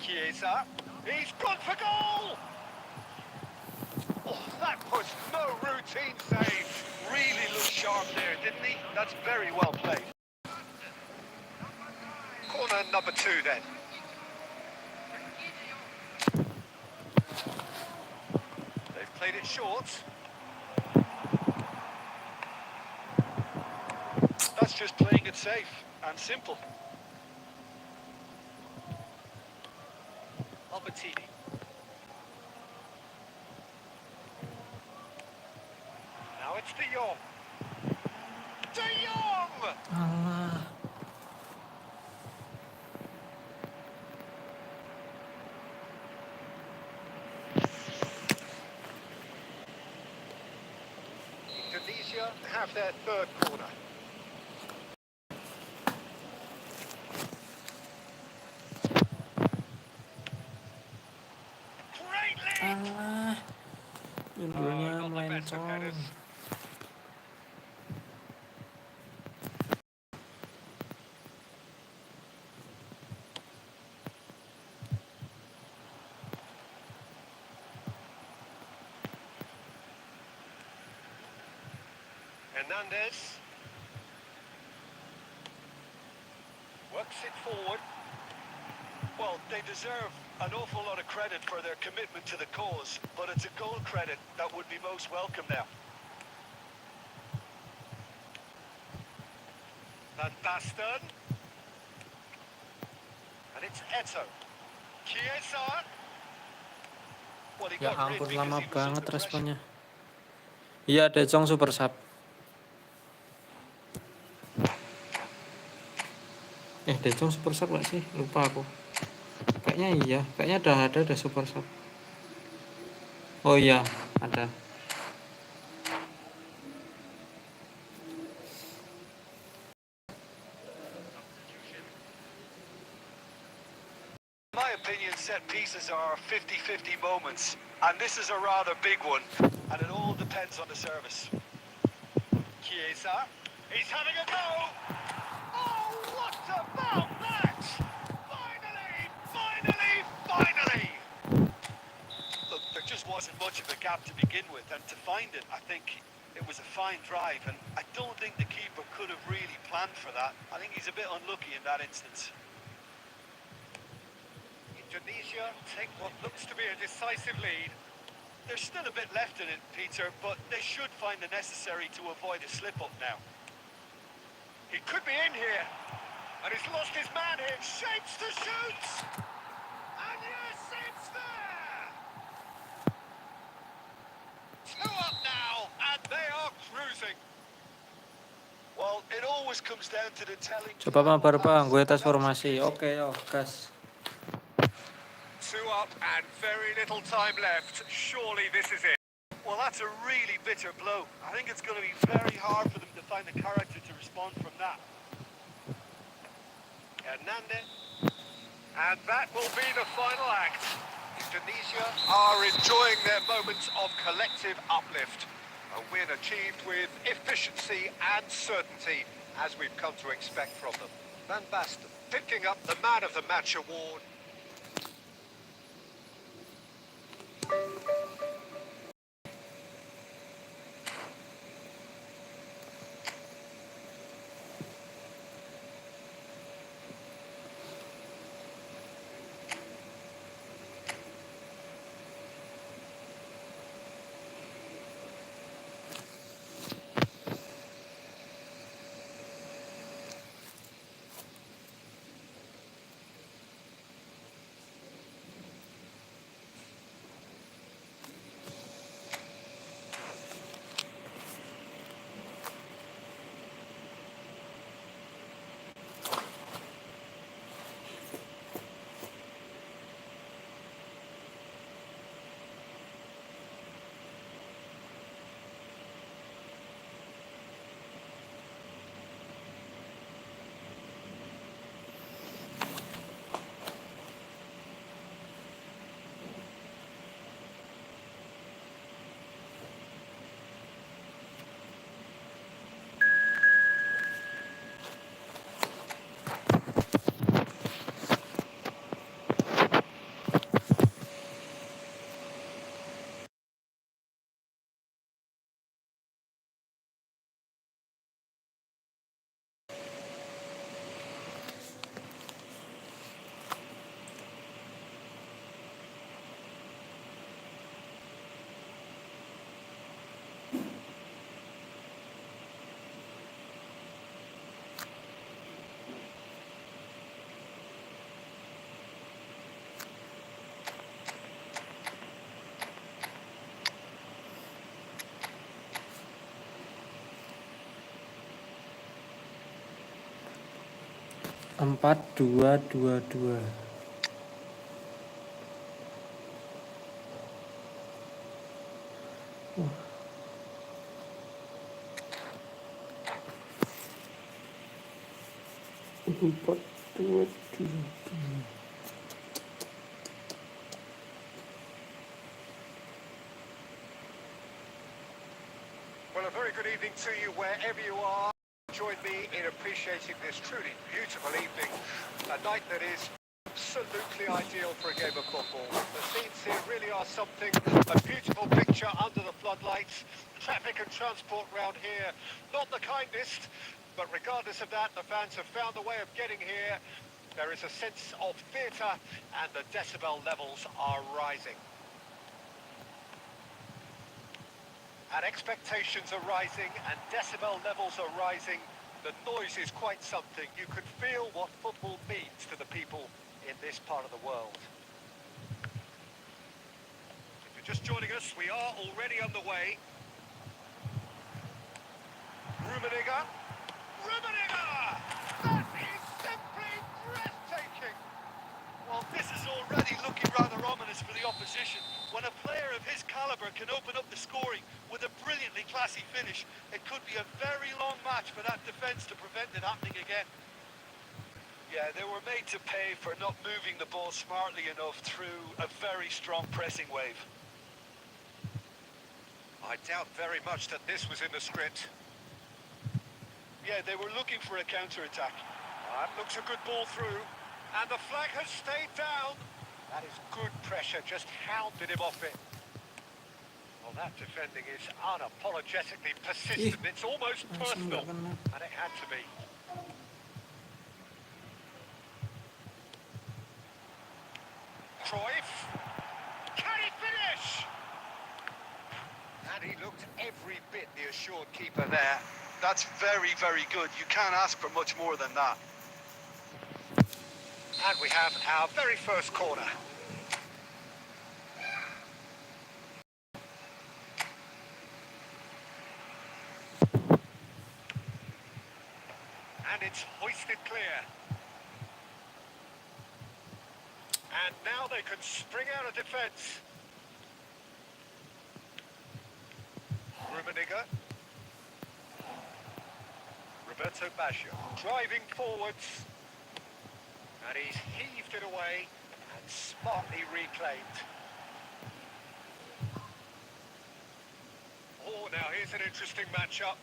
Chiesa. He's gone for goal! Oh, that was no routine save. Really looked sharp there, didn't he? That's very well played. Corner number 2 then. They've played it short. That's just playing it safe and simple. Albertini. Now it's De Jong. De Jong! Alah. Indonesia have their third corner. Great lead! Alah. Dulunya not the best of melencong. headers. Hernandez works it forward. Well, they deserve an awful lot of credit for their commitment to the cause, but it's a goal credit that would be most welcome now. Van Basten. And it's Eto. Chiesa. Well, he Ya got rid ampun, because lama he was banget under pressure. responnya. Iya, De Jong super sub. De Jong super sub gak sih? Lupa aku. Kayaknya iya, kayaknya ada super sub. Oh iya, ada. In my opinion, set pieces are 50-50 moments, and this is a rather big one, and it all depends on the service. Chiesa. He's having a go. Oh, what about that? Finally! Look, there just wasn't much of a gap to begin with, and to find it, I think it was a fine drive, and I don't think the keeper could have really planned for that. I think he's a bit unlucky in that instance. Indonesia take what looks to be a decisive lead. There's still a bit left in it, Peter, but they should find the necessary to avoid a slip-up now. He could be in here. And he's lost his man here. Shapes to shoot. And yes, it's there. 2 up now, and they are cruising. Well, it always comes down to the telling. Coba mabar Bang, gue tes formasi. Oke, yo, gas. 2 up and very little time left. Surely this is it. Well, that's a really bitter blow. I think it's going to be very hard for them to find the character to respond from that. Hernandez. And that will be the final act. Indonesia are enjoying their moments of collective uplift. A win achieved with efficiency and certainty, as we've come to expect from them. Van Basten picking up the Man of the Match award. Empat dua dua dua. Empat dua dua. Well, a very good evening to you wherever you are. Join me in appreciating this truly beautiful evening. A night that is absolutely ideal for a game of football. The scenes here really are something, a beautiful picture under the floodlights. Traffic and transport round here, not the kindest, but regardless of that, the fans have found a way of getting here. There is a sense of theatre and the decibel levels are rising. And expectations are rising and decibel levels are rising. The noise is quite something. You can feel what football means to the people in this part of the world. If you're just joining us, we are already underway. Rummenigge. Rummenigge! That is simply breathtaking! Well, this is already looking rather ominous for the opposition. When a player of his calibre can open up the scoring with a brilliantly classy finish, it could be a very long match for that defence to prevent it happening again. Yeah, they were made to pay for not moving the ball smartly enough through a very strong pressing wave. I doubt very much that this was in the script. Yeah, they were looking for a counter-attack. That looks a good ball through. And the flag has stayed down. That is good pressure, just hounded him off it. Well, that defending is unapologetically persistent. It's almost personal. And it had to be. Cruyff. Can he finish? And he looked every bit the assured keeper there. That's very, very good. You can't ask for much more than that. And we have our very first corner. And it's hoisted clear. And now they can spring out of defence. Rummenigge. Roberto Baggio driving forwards. And he's heaved it away and smartly reclaimed. Oh, now here's an interesting matchup.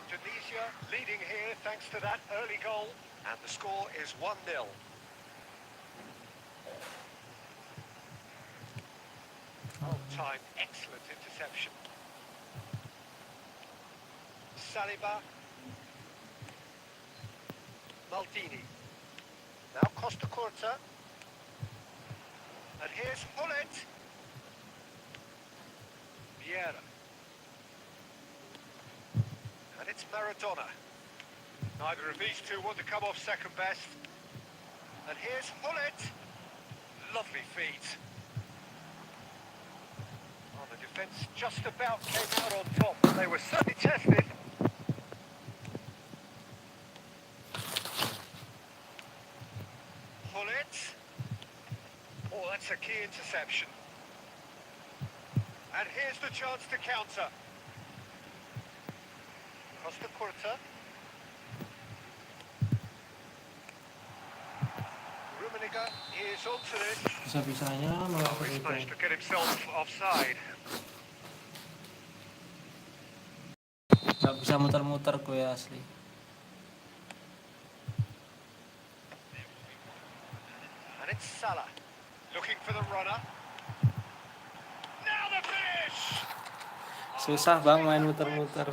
Indonesia leading here thanks to that early goal. And the score is 1-0. Time, excellent interception. Saliba. Maldini. Now Costa Curta. And here's Hullet. Vieira. And it's Maradona. Neither of these two want to come off second best. And here's Hullet. Lovely feet. Oh, the defence just about came out on top. They were certainly tested. Hullet. Oh, that's a key interception. And here's the chance to counter. Costa Curta. Rummenigge is onto this. Bisa-bisanya malah Oh, he's seperti managed itu. to get himself offside. Nggak bisa muter-muter gue asli. And it's Salah. Looking for the runner. Now the finish! Susah bang main muter-muter.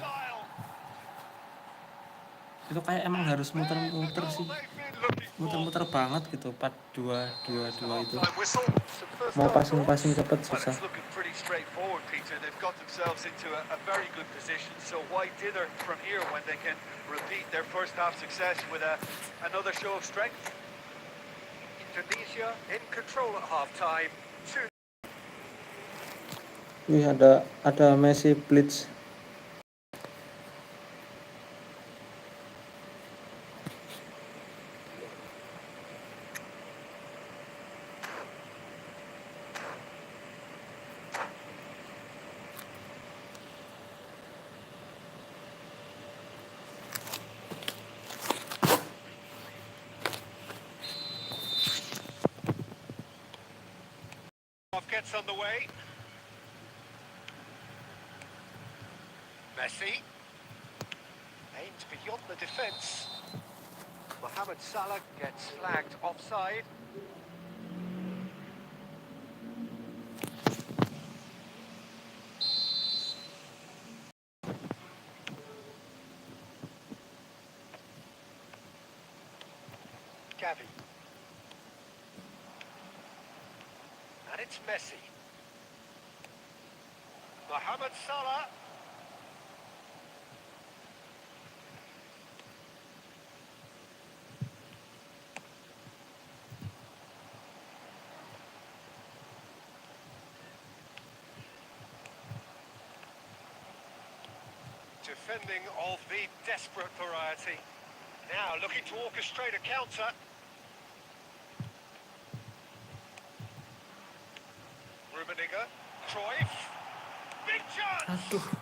Itu kayak emang harus muter-muter sih. Muter-muter banget gitu. 4-2-2-2 itu. Mau passing-passing cepet Well, susah. it's looking pretty straightforward, Peter. They've got themselves into a very good position. So why dither from here when they can repeat their first half success with another show of strength? Indonesia in control at half-time. 2. Wih ada Messi blitz. Half gets underway. Messi. Aimed beyond the defence. Mohamed Salah gets flagged offside. Gavi. And it's Messi. Mohamed Salah. Defending of the desperate variety. Now looking to orchestrate a counter. Rummenigge. Cruyff. Big chance! Aduh.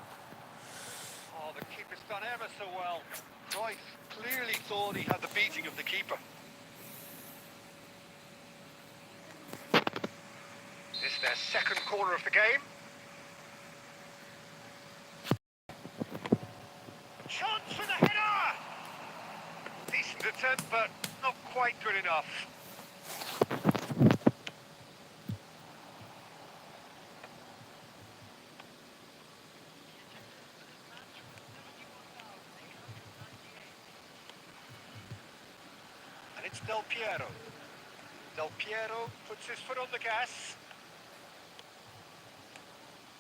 Oh, the keeper's done ever so well. Cruyff clearly thought he had the beating of the keeper. This is their second corner of the game. Chance for the header! Decent attempt, but not quite good enough. And it's Del Piero. Del Piero puts his foot on the gas.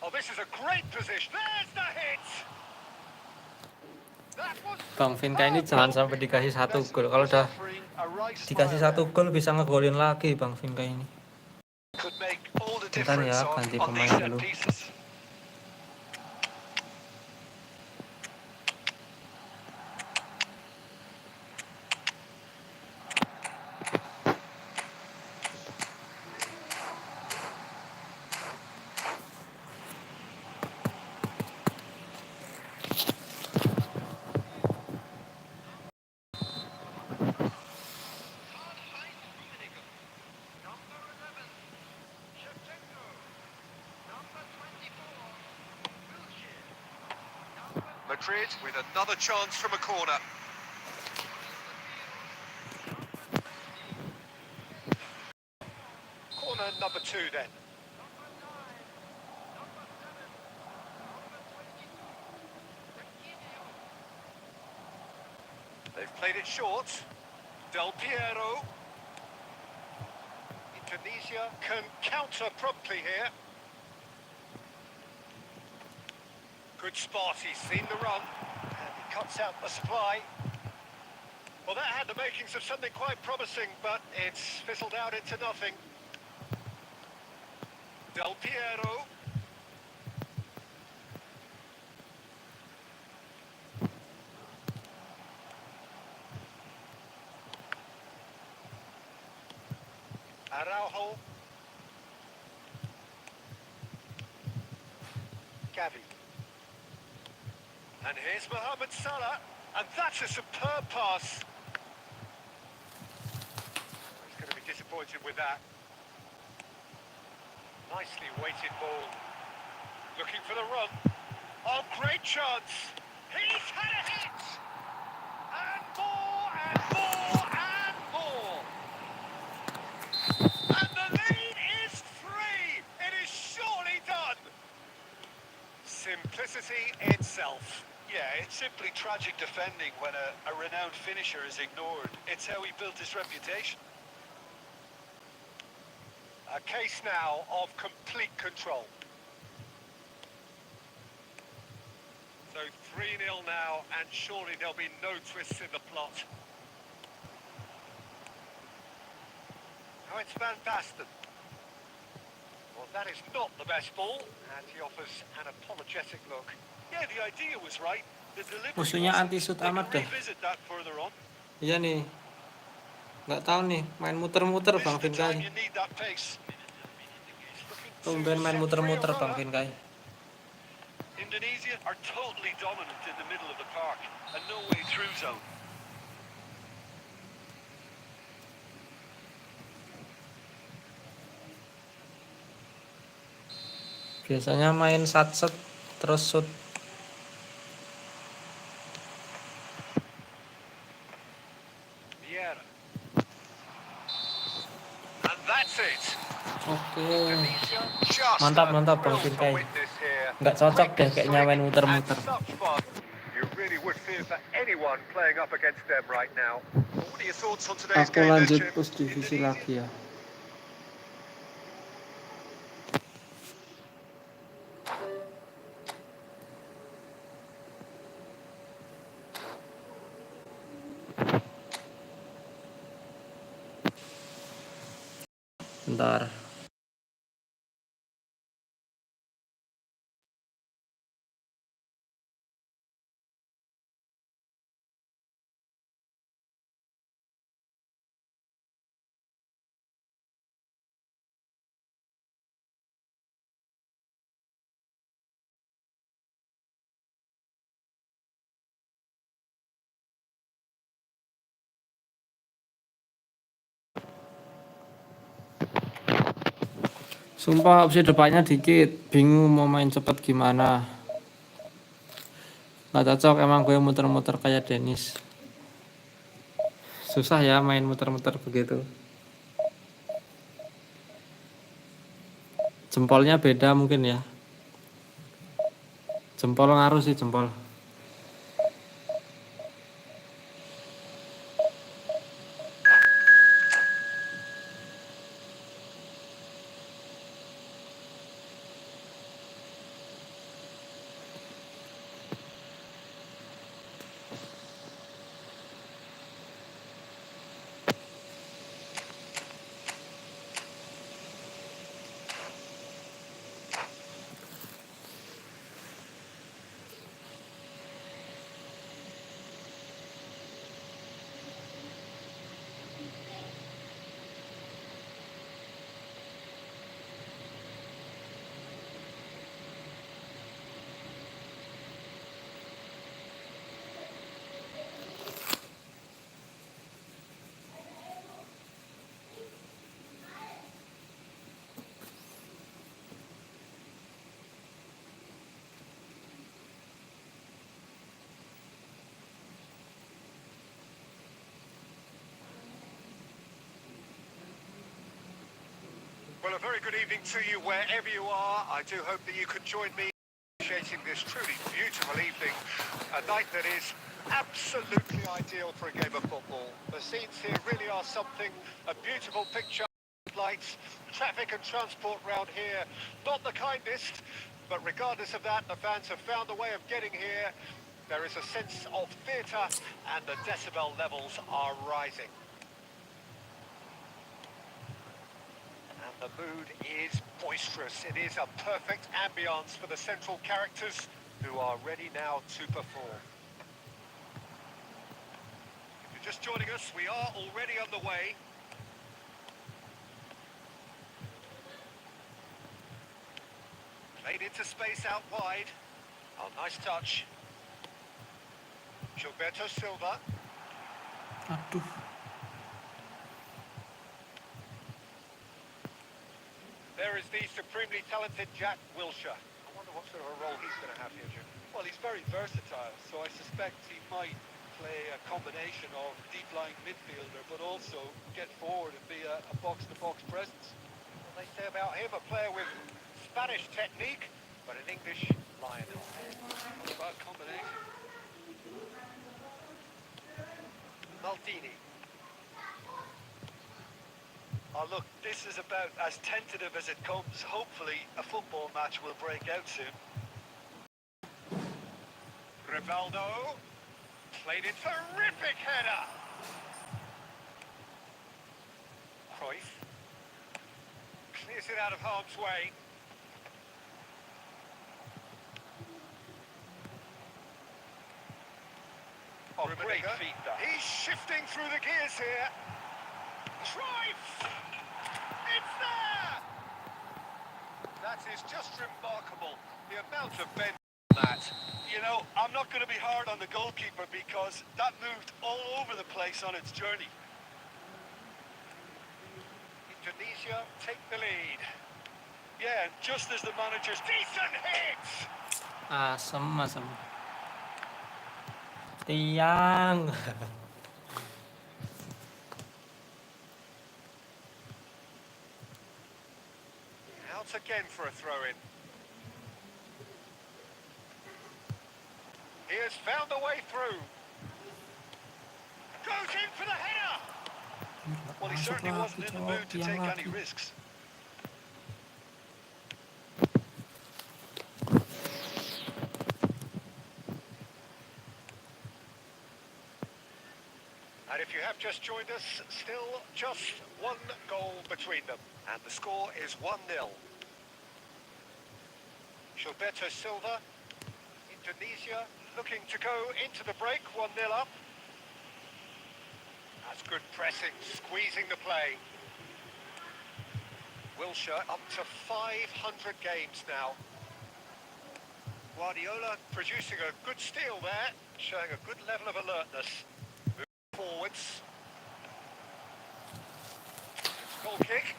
Oh, this is a great position. There's the hit! That was Bang Vinka ini jangan sampai dikasih 1 gol. Kalau udah Offering a right dikasih smile 1 gol bisa ngegolin lagi Bang Vinka ini. could make all the Bentar difference ya, ganti on these pemain set dulu. pieces. Madrid with another chance from a corner. Corner number 2 then. They've played it short. Del Piero. Indonesia can counter promptly here. Good spot, he's seen the run. And he cuts out the supply. Well, that had the makings of something quite promising, but it's fizzled out into nothing. Del Piero. Araujo. Gavi. And here's Mohamed Salah. And that's a superb pass. He's going to be disappointed with that. Nicely weighted ball. Looking for the run. Oh, great chance. He's had a hit. And more, and more, and more. And the lead is 3. It is surely done. Simplicity itself. Yeah, it's simply tragic defending when a renowned finisher is ignored. It's how he built his reputation. A case now of complete control. So 3-0 now, and surely there'll be no twists in the plot. Oh, it's Van Basten. Well, that is not the best ball, and he offers an apologetic look. Yeah, the idea was right. The delivery Musuhnya wasn't. anti-shoot They can amat dah. revisit that further on. Iya nih. Nggak tahu nih, main muter-muter This Bang is the time Vinkai. you need that pace. Tumben main muter-muter Bang Vinkai. Indonesia are totally dominant in the middle of the park, and no way through zone. Biasanya main satset terus shoot. Vieira. And that's it. Oke. Indonesia just Mantap a Bang thrill to Vinkai. witness here. Nggak cocok deh Quick, kayaknya main slick, muter-muter. and such fun. You really would fear for anyone playing up against them right now. What are your thoughts on today's Aku game, then, lanjut Jim? push divisi lagi ya. Bentar. Sumpah opsi depannya dikit, bingung mau main cepet gimana. Nggak cocok emang gue muter-muter kayak Dennis. Susah ya main muter-muter begitu. Jempolnya beda mungkin ya. Jempol ngaruh sih jempol. Well, a very good evening to you wherever you are. I do hope that you could join me in appreciating this truly beautiful evening. A night that is absolutely ideal for a game of football. The scenes here really are something, a beautiful picture. Lights, traffic and transport round here, not the kindest, but regardless of that, the fans have found a way of getting here. There is a sense of theatre and the decibel levels are rising. And the mood is boisterous. It is a perfect ambience for the central characters who are ready now to perform. If you're just joining us, we are already on the way. Played into space out wide. Oh, nice touch. Gilberto Silva. Aduh. There is the supremely talented Jack Wilshere. I wonder what sort of a role he's going to have here, Jim. Well, he's very versatile, so I suspect he might play a combination of deep-lying midfielder, but also get forward and be a box-to-box presence. What they say about him, a player with Spanish technique, but an English lion. Not a bad combination. Maldini. Oh, look, this is about as tentative as it comes. Hopefully, a football match will break out soon. Rivaldo. Played it, terrific header. Cruyff. Clears it out of harm's way. Oh, Ruminate feet that. He's shifting through the gears here. Cruyff! It's there! That is just remarkable. The amount of bend on that. You know, I'm not going to be hard on the goalkeeper because that moved all over the place on its journey. Indonesia take the lead. Yeah, and just as the manager's Decent hit! Asem. Tiang. Out again for a throw-in. He has found a way through. Goes in for the header! well, he certainly wasn't in the mood to take any risks. And if you have just joined us, still just one goal between them. And the score is 1-0. Gilberto Silva, Indonesia, looking to go into the break, 1-0 up. That's good pressing, squeezing the play. Wilshere up to 500 games now. Guardiola producing a good steal there, showing a good level of alertness. Moving forwards. It's a goal kick.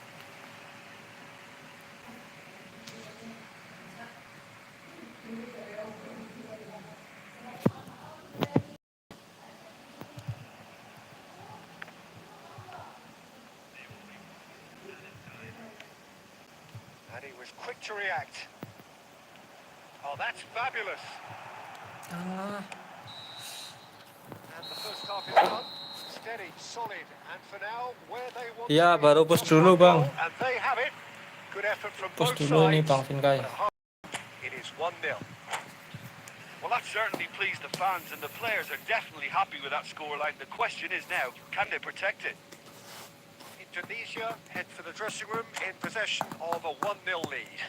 And he was quick to react. Oh, that's fabulous. Ah. And the first half is done. Steady, solid, and for now, where they want Ya, to be. baru push Just dulu, one goal, Bang. And they have it. Good effort from Push both dulu ini sides. Bang Vinkai. But at half, it is 1-0. Well, that certainly pleased the fans, and the players are definitely happy with that scoreline. The question is now, can they protect it? Indonesia head for the dressing room in possession of a 1-0 lead.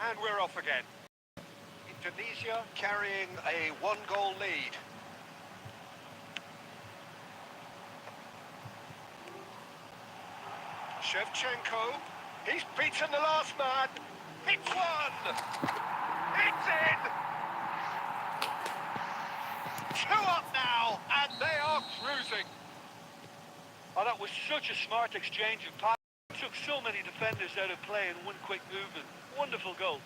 And we're off again. Indonesia carrying a one-goal lead. Shevchenko, he's beaten the last man. It's one. It's in. 2 up now, and they are cruising. Oh, that was such a smart exchange of passes. Took so many defenders out of play in one quick movement. Wonderful goal.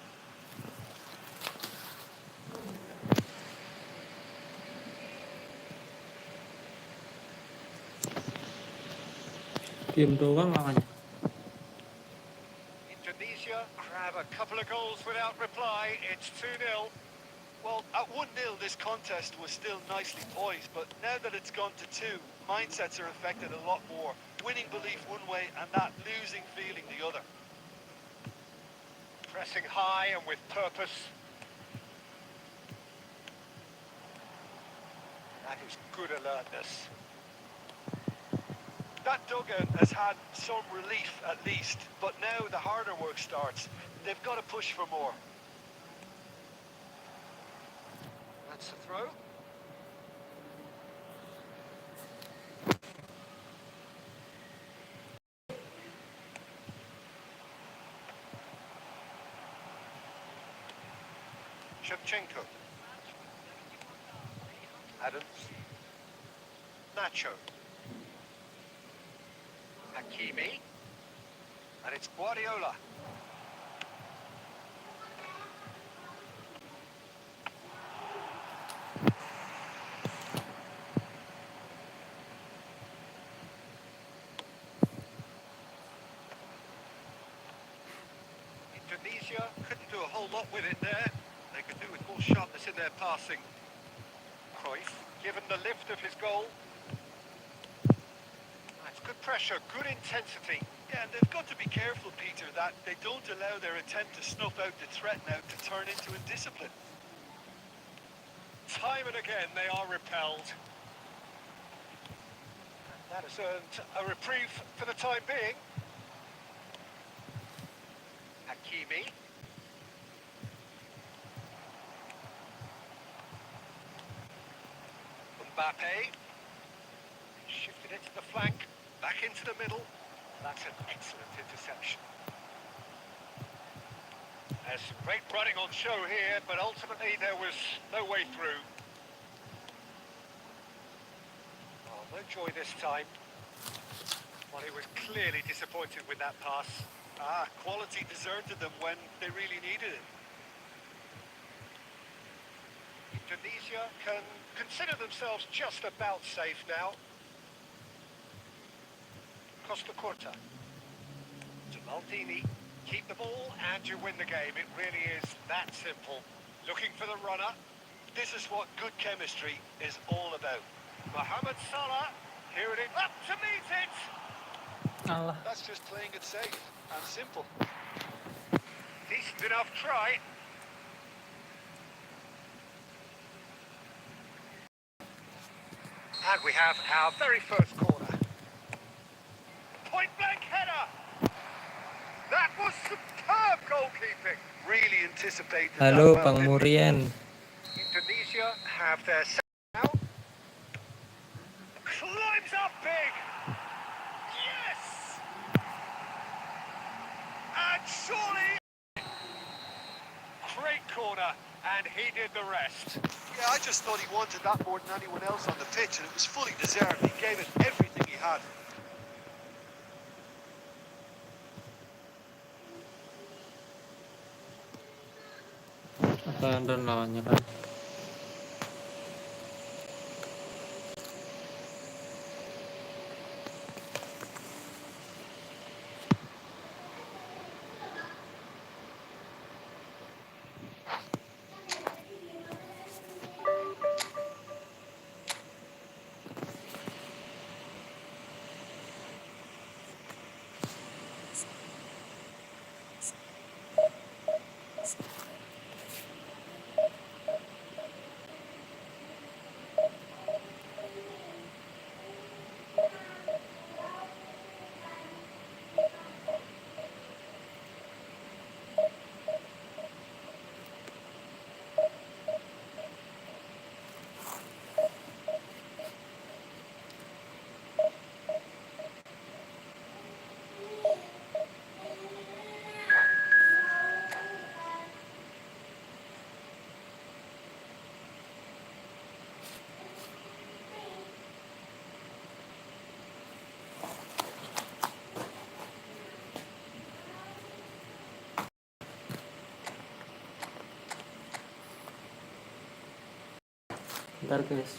Diem doang lawannya. Indonesia grab a couple of goals without reply. It's 2-0. Well, at 1-0, this contest was still nicely poised, but now that it's gone to 2, mindsets are affected a lot more. Winning belief one way and that losing feeling the other. Pressing high and with purpose. That is good alertness. That dugout has had some relief at least, but now the harder work starts. They've got to push for more. That's a throw. Shevchenko. Adams. Nacho. Hakimi. And it's Guardiola. Indonesia couldn't do a whole lot with it there. They could do with more sharpness in their passing. Cruyff, given the lift of his goal. That's good pressure, good intensity. Yeah, and they've got to be careful, Peter, that they don't allow their attempt to snuff out the threat now to turn into indiscipline. Time and again they are repelled. That has earned a reprieve for the time being. Hakimi. Mbappe. Shifted it to the flank. Back into the middle. That's an excellent interception. There's some great running on show here, but ultimately there was no way through. Oh, no joy this time. Well, he was clearly disappointed with that pass. Quality deserted them when they really needed it. Indonesia can consider themselves just about safe now. Costa Curta. To Maldini. Keep the ball and you win the game. It really is that simple. Looking for the runner. This is what good chemistry is all about. Mohamed Salah. Here it is. Up to meet it. Allah. That's just playing it safe and simple. Decent enough try. And we have our very first corner. Point blank header. That was superb goalkeeping. Really anticipated Halo that well, Bang didn't he? Murian. Indonesia have their second now. Climbs up big. Yes. And surely. Great corner, and he did the rest. Yeah, I just thought he wanted that more than anyone else on the pitch, and it was fully deserved. He gave it everything he had. London lawannya kan. sebentar guys.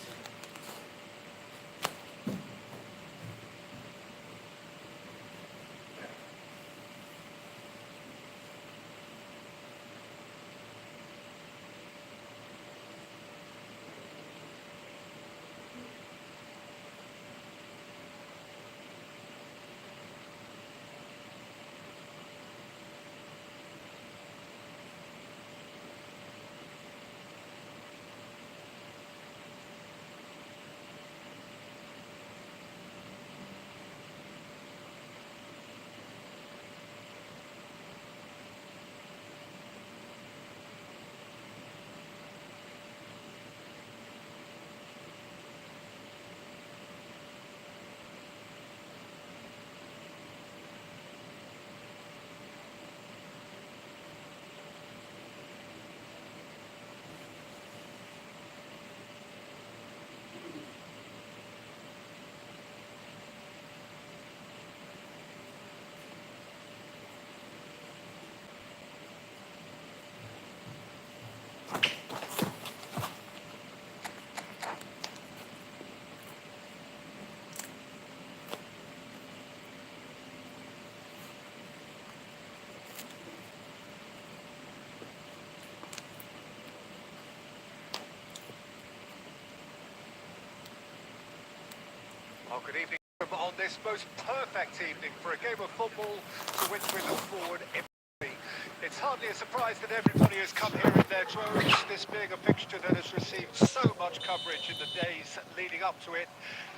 Well, good evening on this most perfect evening for a game of football to which we look forward immensely. It's hardly a surprise that everybody has come here in their droves, this being a fixture that has received so much coverage in the days leading up to it,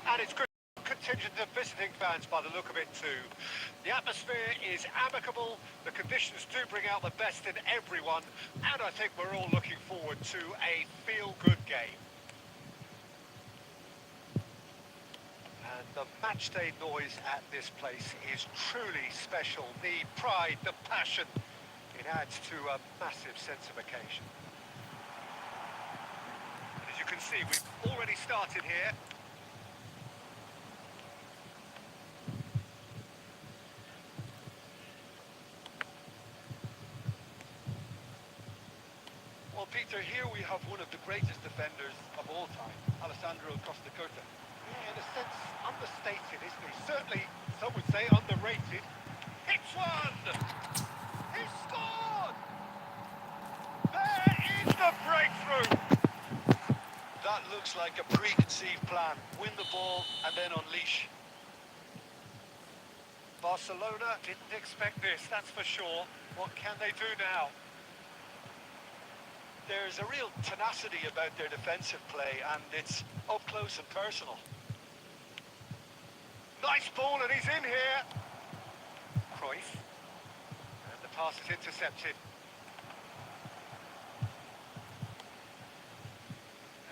and it's good contingent of visiting fans by the look of it too. The atmosphere is amicable, the conditions do bring out the best in everyone, and I think we're all looking forward to a feel-good game. And the matchday noise at this place is truly special. The pride, the passion, it adds to a massive sense of occasion. And as you can see, we've already started here. Well, Peter, here we have one of the greatest defenders of all time, Alessandro Costa Curta. Yeah, in a sense, understated, isn't he? Certainly, some would say underrated. Hits one! He scored! There is the breakthrough! That looks like a preconceived plan. Win the ball and then unleash. Barcelona didn't expect this, that's for sure. What can they do now? There's a real tenacity about their defensive play, and it's up close and personal. Nice ball, and he's in here. Cruyff. And the pass is intercepted.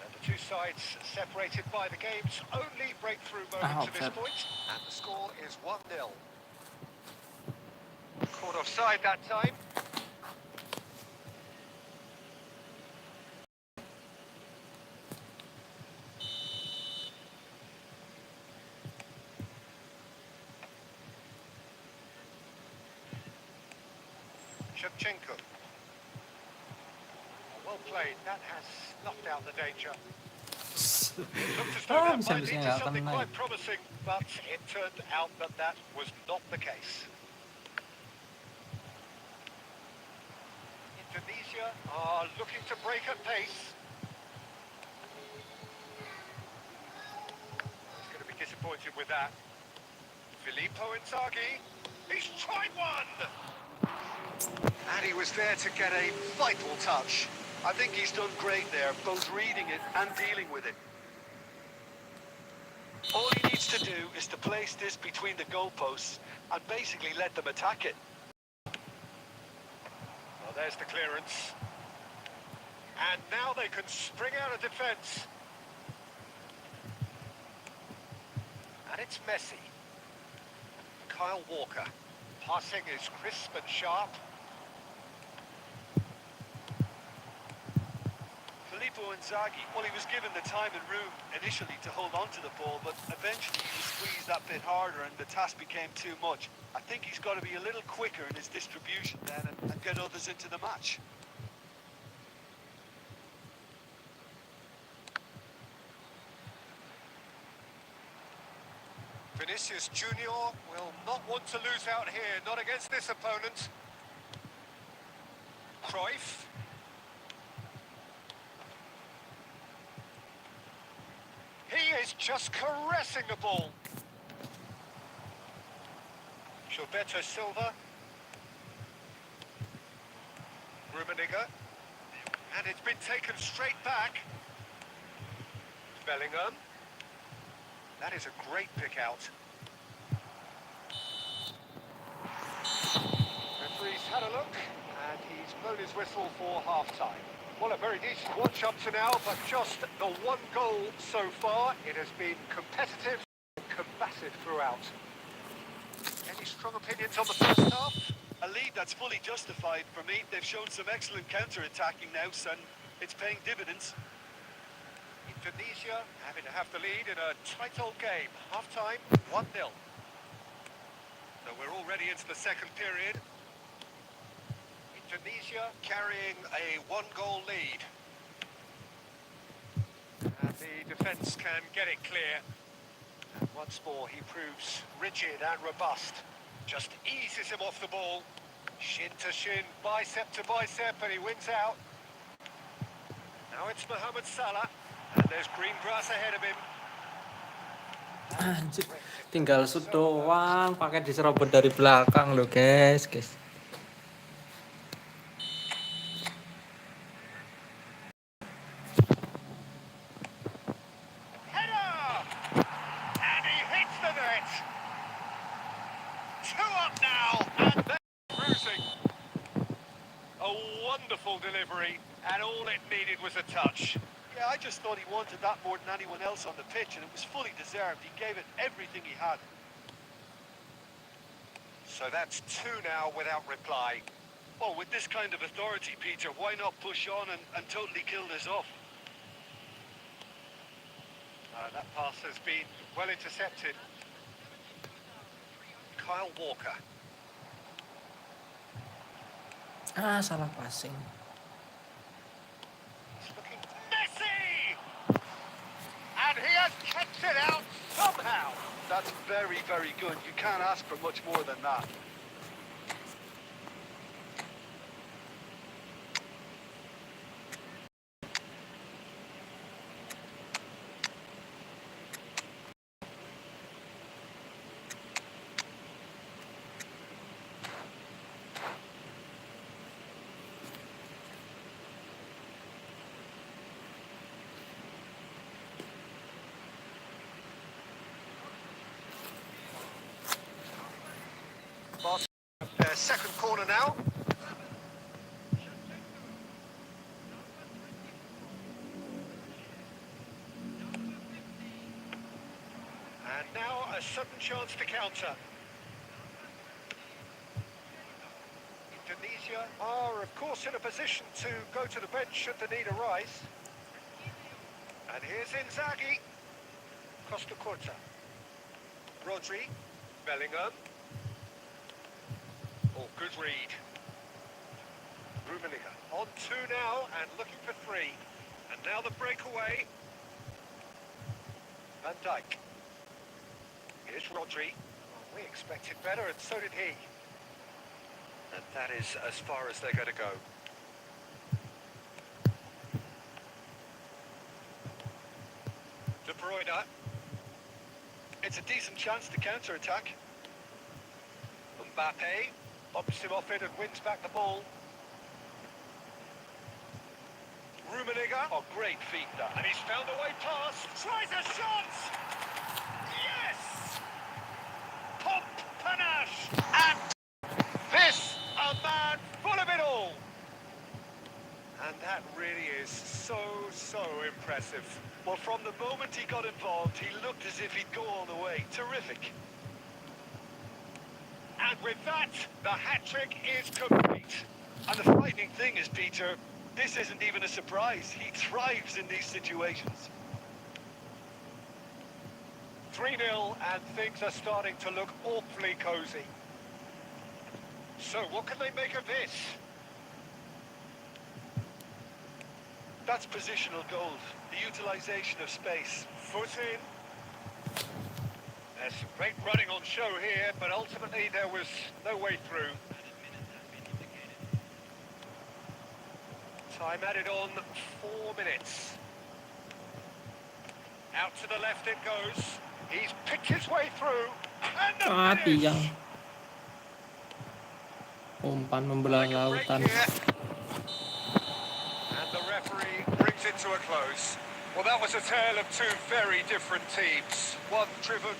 And the two sides separated by the game's only breakthrough moment to this point. And the score is 1-0. Caught offside that time. Shevchenko. Well played, that has snuffed out the danger. Looked as though that might lead to something quite promising, but it turned out that that was not the case. Indonesia are looking to break at pace. He's going to be disappointed with that. Filippo Inzaghi, he's tried one! And he was there to get a vital touch. I think he's done great there, both reading it and dealing with it. All he needs to do is to place this between the goalposts and basically let them attack it. Well, there's the clearance. And now they can spring out of defence. And it's Messi. Kyle Walker. Passing is crisp and sharp. Filippo Inzaghi, well, he was given the time and room initially to hold on to the ball, but eventually he was squeezed that bit harder and the task became too much. I think he's got to be a little quicker in his distribution then and get others into the match. Vinicius Junior will not want to lose out here, not against this opponent. Cruyff. He is just caressing the ball. Gilberto Silva. Rummenigge. And it's been taken straight back. Bellingham. That is a great pick out. Referee's had a look, and he's blown his whistle for half-time. Well, a very decent watch up to now, but just the one goal so far. It has been competitive and combative throughout. Any strong opinions on the first half? A lead that's fully justified for me. They've shown some excellent counter-attacking now, and it's paying dividends. Indonesia having to have the lead in a tight old game. Half-time, 1-0. So we're already into the second period. Indonesia carrying a one-goal lead. And the defence can get it clear. And once more he proves rigid and robust. Just eases him off the ball. Shin to shin, bicep to bicep, and he wins out. Now it's Mohamed Salah. And there's green grass ahead of him. Anjir, tinggal shoot doang, pakai diserobot dari belakang loh guys. Header! And he hits the net. 2 up now, and they're cruising. A wonderful delivery, and all it needed was a touch. Yeah, I just thought he wanted that more than anyone else on the pitch, and it was fully deserved. He gave it everything he had. So that's 2 now without reply. Well, with this kind of authority, Peter, why not push on and totally kill this off? That pass has been well intercepted. Kyle Walker. Salah passing. Looking Messi! And he has kept it out somehow. That's very, very good. You can't ask for much more than that. Second corner now. And now a sudden chance to counter. Indonesia are, of course, in a position to go to the bench should the need arise. And here's Inzaghi. Costa Curta. Rodri. Bellingham. Oh, good read. Rummenigge on 2 now and looking for 3. And now the breakaway. Van Dijk. Here's Rodri. Oh, we expected better, and so did he. And that is as far as they're going to go. De Bruyne. It's a decent chance to counter-attack. Mbappe. Bumps him off it and wins back the ball. Rummenigge. Oh, great feat that. And he's found a way past. Tries a shot! Yes! Pop, panache! And this, a man full of it all! And that really is so impressive. Well, from the moment he got involved, he looked as if he'd go all the way. Terrific. And with that, the hat-trick is complete. And the frightening thing is, Peter, this isn't even a surprise. He thrives in these situations. 3-0, and things are starting to look awfully cosy. So what can they make of this? That's positional gold, the utilisation of space. Foot in. There's some great running on show here, but ultimately there was no way through. Time added on 4 minutes. Out to the left it goes. He's picked his way through. And the Tiang. finish! Umpan Well, membelah they can break lautan. here. And the referee brings it to a close. Well, that was a tale of two very different teams. One driven.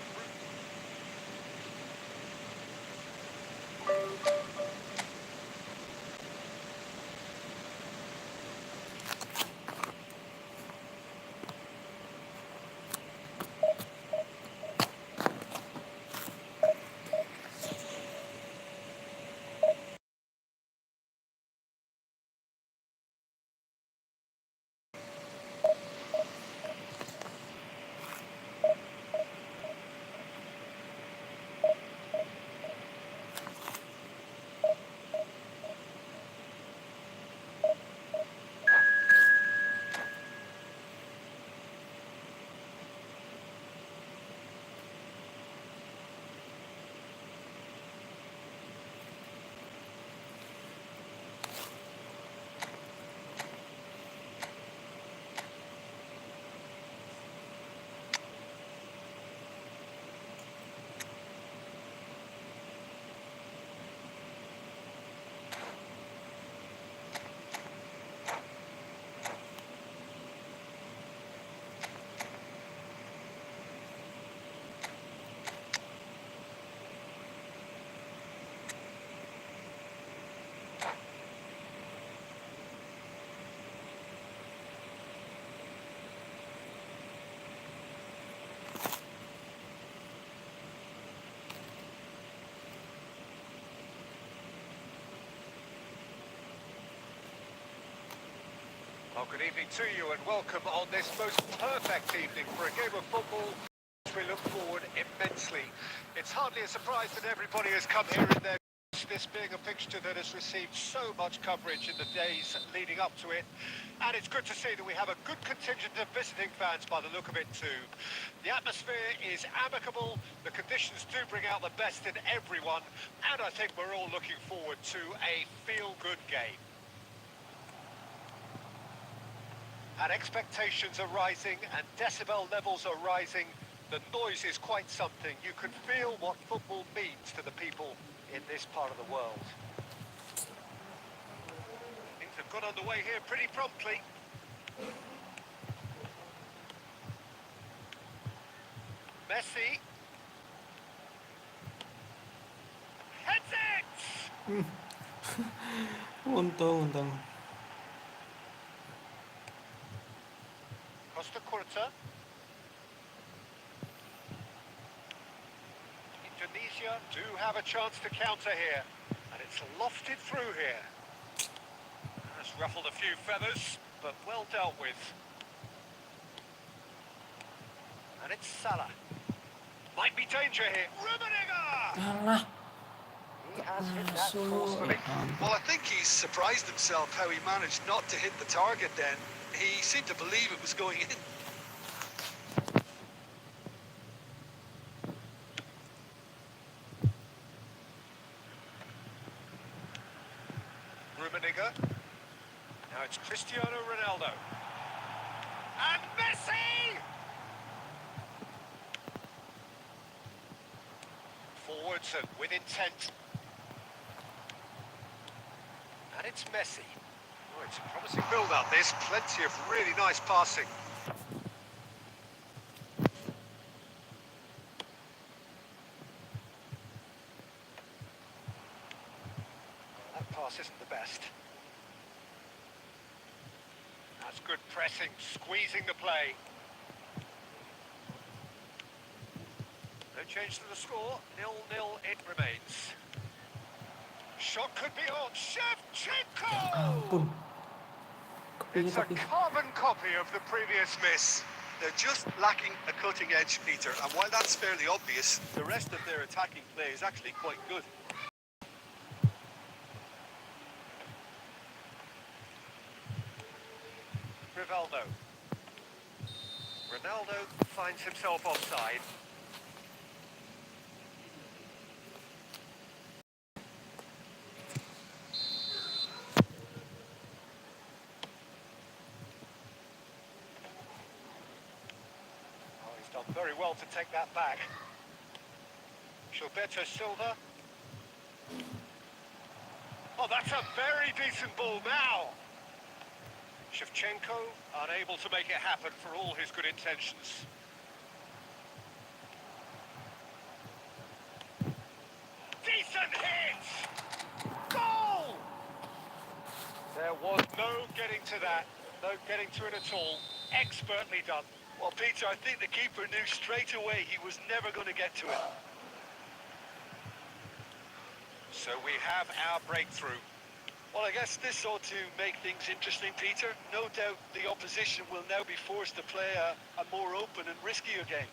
Well, good evening to you and welcome on this most perfect evening for a game of football which we look forward immensely. It's hardly a surprise that everybody has come here in their this being a fixture that has received so much coverage in the days leading up to it. And it's good to see that we have a good contingent of visiting fans by the look of it too. The atmosphere is amicable, the conditions do bring out the best in everyone, and I think we're all looking forward to a feel-good game. And expectations are rising and decibel levels are rising. The noise is quite something. You can feel what football means to the people in this part of the world. Things have got underway here pretty promptly. Messi. Heads it! Untung. Costa Curta. Indonesia do have a chance to counter here. And it's lofted through here. That's ruffled a few feathers, but well dealt with. And it's Salah. Might be danger here. Rummenigge! Alah. He has hit that forcefully. Well, I think he's surprised himself how he managed not to hit the target then. He seemed to believe it was going in. Rummenigge. Now it's Cristiano Ronaldo. And Messi! Forwards and with intent. And it's Messi. Oh, it's a promising build-up, this. Plenty of really nice passing. That pass isn't the best. That's good pressing, squeezing the play. No change to the score, 0-0 it remains. Shot could be on, Shevchenko! Ampun. It's a carbon copy of the previous miss. They're just lacking a cutting edge, Peter, and while that's fairly obvious, the rest of their attacking play is actually quite good. Rivaldo. Ronaldo finds himself offside. Done very well to take that back. Gilberto Silva. Oh, that's a very decent ball now. Shevchenko unable to make it happen for all his good intentions. Decent hit! Goal! There was no getting to that, no getting to it at all. Expertly done. Well, Peter, I think the keeper knew straight away he was never going to get to it. So we have our breakthrough. Well, I guess this ought to make things interesting, Peter. No doubt the opposition will now be forced to play a more open and riskier game.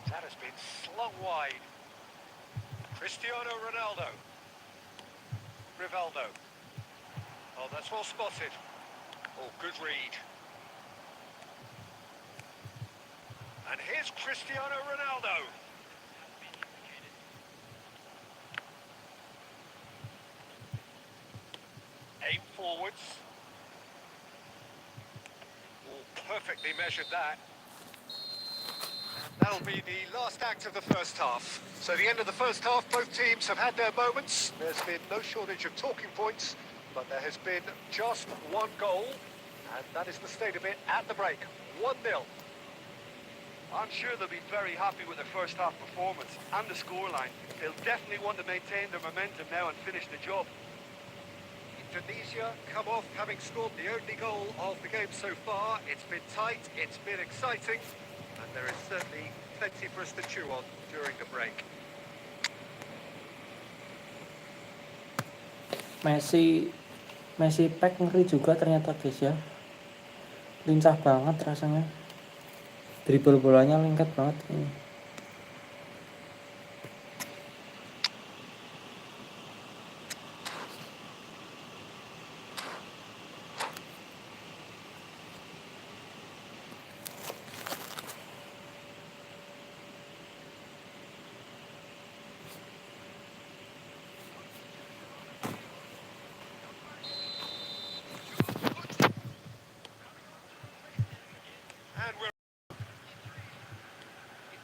That has been slung wide. Cristiano Ronaldo. Rivaldo. Oh, that's well spotted. Oh, good read. And here's Cristiano Ronaldo. Aim forwards. Oh, perfectly measured that. That'll be the last act of the first half. So the end of the first half, both teams have had their moments. There's been no shortage of talking points, but there has been just one goal, and that is the state of it at the break. 1-0. I'm sure they'll be very happy with their first half performance and the scoreline. They'll definitely want to maintain their momentum now and finish the job. Indonesia come off having scored the only goal of the game so far. It's been tight, it's been exciting, and there is certainly plenty for us to chew on during the break. Messi pack ngeri juga ternyata guys ya. Lincah banget rasanya. Dribble bolanya lengket banget ini. And we're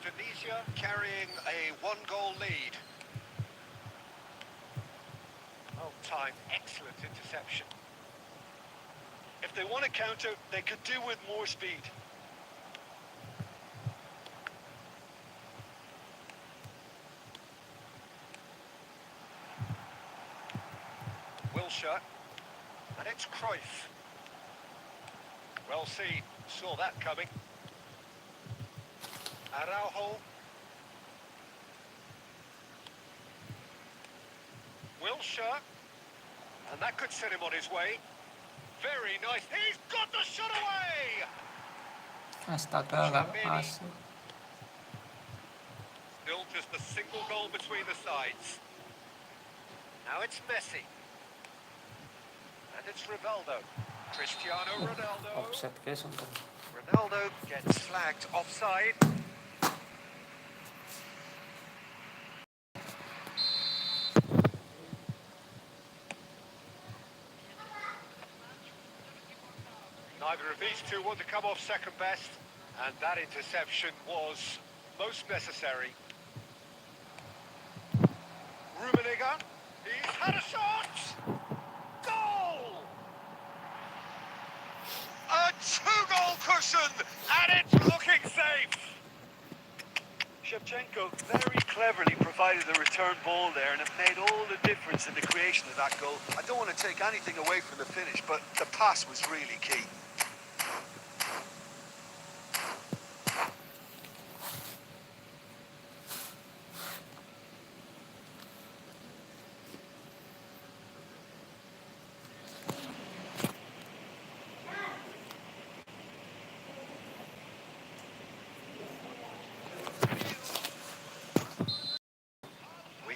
Indonesia carrying a one-goal lead. Oh, time, excellent interception. If they want to counter, they could do with more speed. Wilshere, and it's Cruyff. Well seen, saw that coming. Araujo. Wilshere, and that could set him on his way. Very nice, he's got the shot away! Astaga, nggak pas. Still just a single goal between the sides. Now it's Messi. And it's Rivaldo. Cristiano Ronaldo. Offset guys untuk. Ronaldo gets flagged offside. Neither of these two want to come off second best, and that interception was most necessary. Rummenigge, he's had a shot! Goal! A two-goal cushion, and it's looking safe! Shevchenko very cleverly provided the return ball there, and it made all the difference in the creation of that goal. I don't want to take anything away from the finish, but the pass was really key.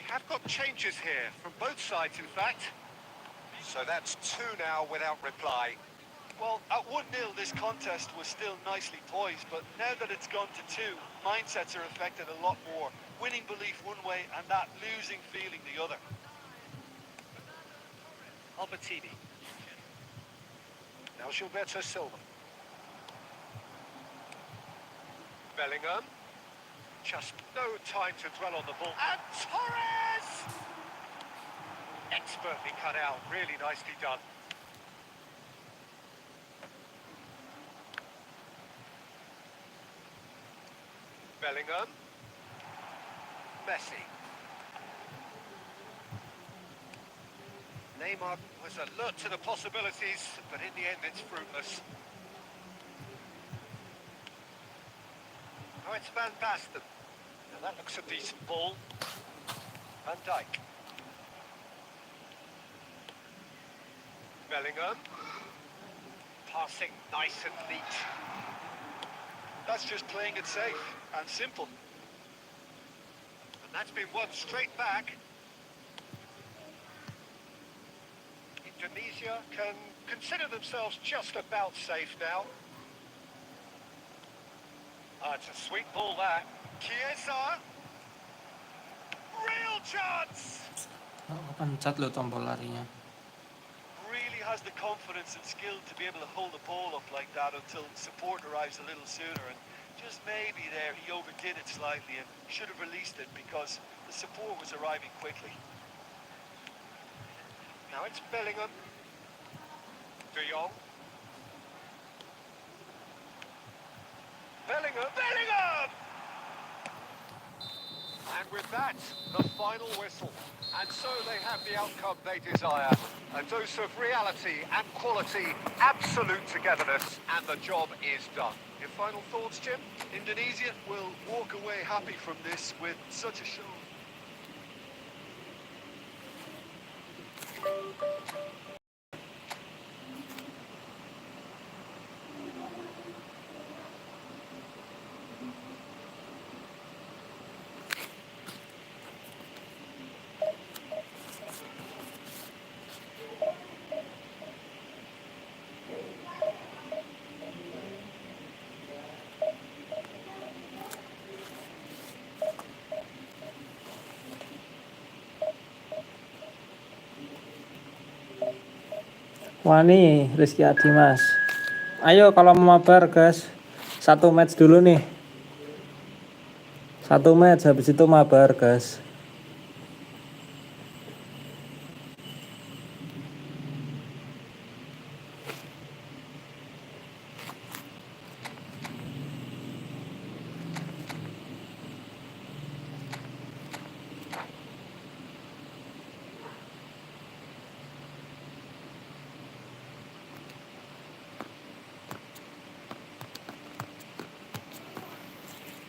Have got changes here from both sides, in fact. So that's two now without reply. Well, at 1-0, this contest was still nicely poised, but now that it's gone to two, mindsets are affected a lot more. Winning belief one way and that losing feeling the other. Albertini. Now Gilberto Silva. Bellingham. Just no time to dwell on the ball. And Torres! Expertly cut out, really nicely done. Bellingham. Messi. Neymar was alert to the possibilities, but in the end it's fruitless. Oh, it's Van Basten. Now that looks a decent ball. Van Dijk. Bellingham. Passing nice and neat. That's just playing it safe and simple. And that's been won straight back. Indonesia can consider themselves just about safe now. Ah, it's a sweet ball that. Chiesa. Real chance! Pencet lo tombol larinya. Really has the confidence and skill to be able to hold the ball up like that until support arrives a little sooner, and just maybe there he overdid it slightly and should have released it because the support was arriving quickly. Now it's Bellingham. De Jong. Bellingham. Bellingham! And with that, the final whistle. And so they have the outcome they desire. A dose of reality and quality, absolute togetherness, and the job is done. Your final thoughts, Jim? Indonesia will walk away happy from this with such a show. Wani, Rizky Adimas. Ayo kalau mau mabar guys, 1 match dulu nih. 1 match, habis itu mabar guys.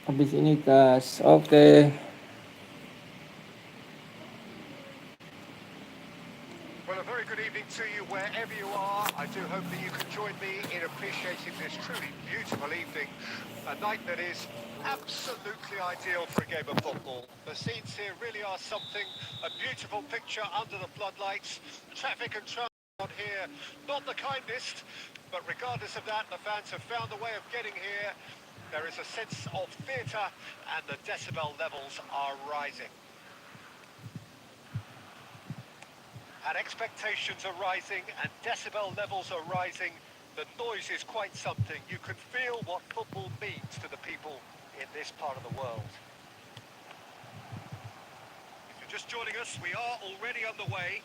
Habis ini guys, oke. Well, a very good evening to you wherever you are. I do hope that you can join me in appreciating this truly beautiful evening. A night that is absolutely ideal for a game of football. The scenes here really are something, a beautiful picture under the floodlights. Traffic and transport here, not the kindest, but regardless of that, the fans have found a way of getting here. There is a sense of theatre and the decibel levels are rising. And expectations are rising and decibel levels are rising. The noise is quite something. You can feel what football means to the people in this part of the world. If you're just joining us, we are already underway.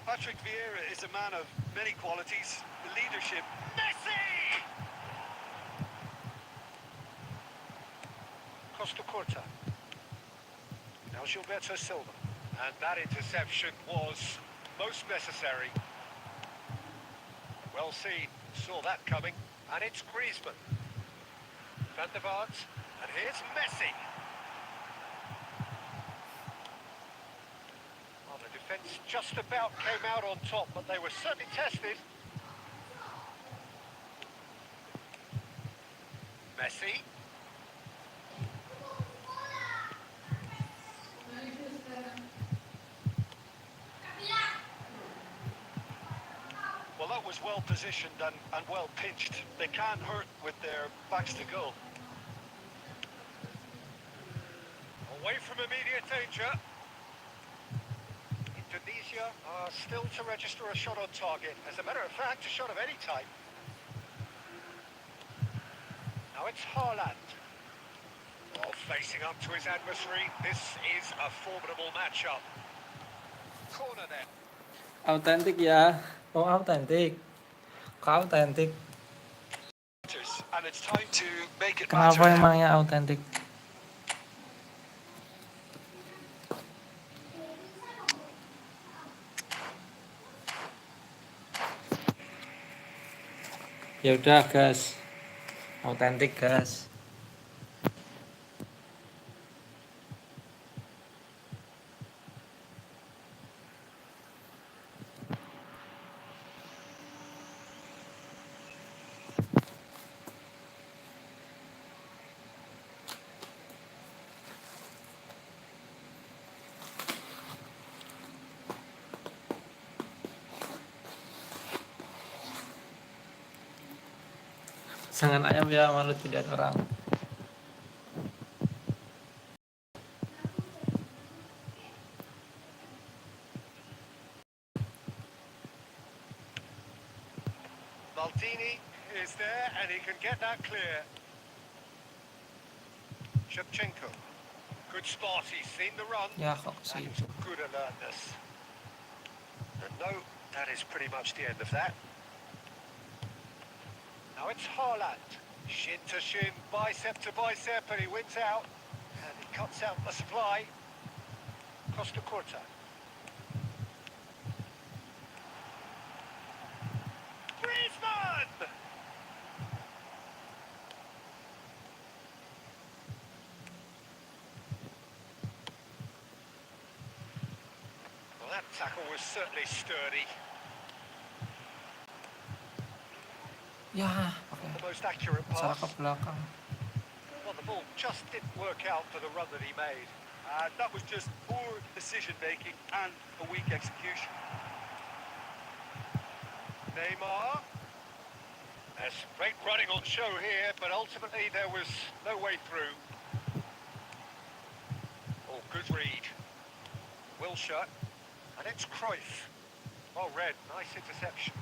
Patrick Vieira is a man of many qualities. The leadership. Messi! Costa Curta. Now Gilberto Silva. And that interception was most necessary. Well seen, saw that coming. And it's Griezmann. Van der Vaart. And here's Messi. Well, the defence just about came out on top, but they were certainly tested. Messi. Well, that was well positioned and well pitched. They can't hurt with their backs to goal. Away from immediate danger. Indonesia Valencia are still to register a shot on target. As a matter of fact, a shot of any type. Now it's Haaland. Oh, facing up to his adversary. This is a formidable matchup. Corner then. Autentik ya. Oh, autentik. Kau autentik. And it's time to make it Kenapa matter now. emangnya autentik? Ya udah, gas. Autentik, gas. Jangan ayam ya, malu dilihat orang. Maldini is there and he can get that clear. Shevchenko. Good spot, he's seen the run. Ya, kok And sih. good alertness. And no, that is pretty much the end of that. Now it's Haaland. Shin to shin, bicep to bicep, and he wins out. And he cuts out the supply. Costa Curta. Griezmann! Well, that tackle was certainly sturdy. Ya, The most accurate salah pass. ke belakang. Well, the ball just didn't work out for the run that he made. That was just poor decision making and a weak execution. Neymar. There's great running on show here, but ultimately there was no way through. Oh, good read. Wilshere. And it's Cruyff. Well read, nice interception.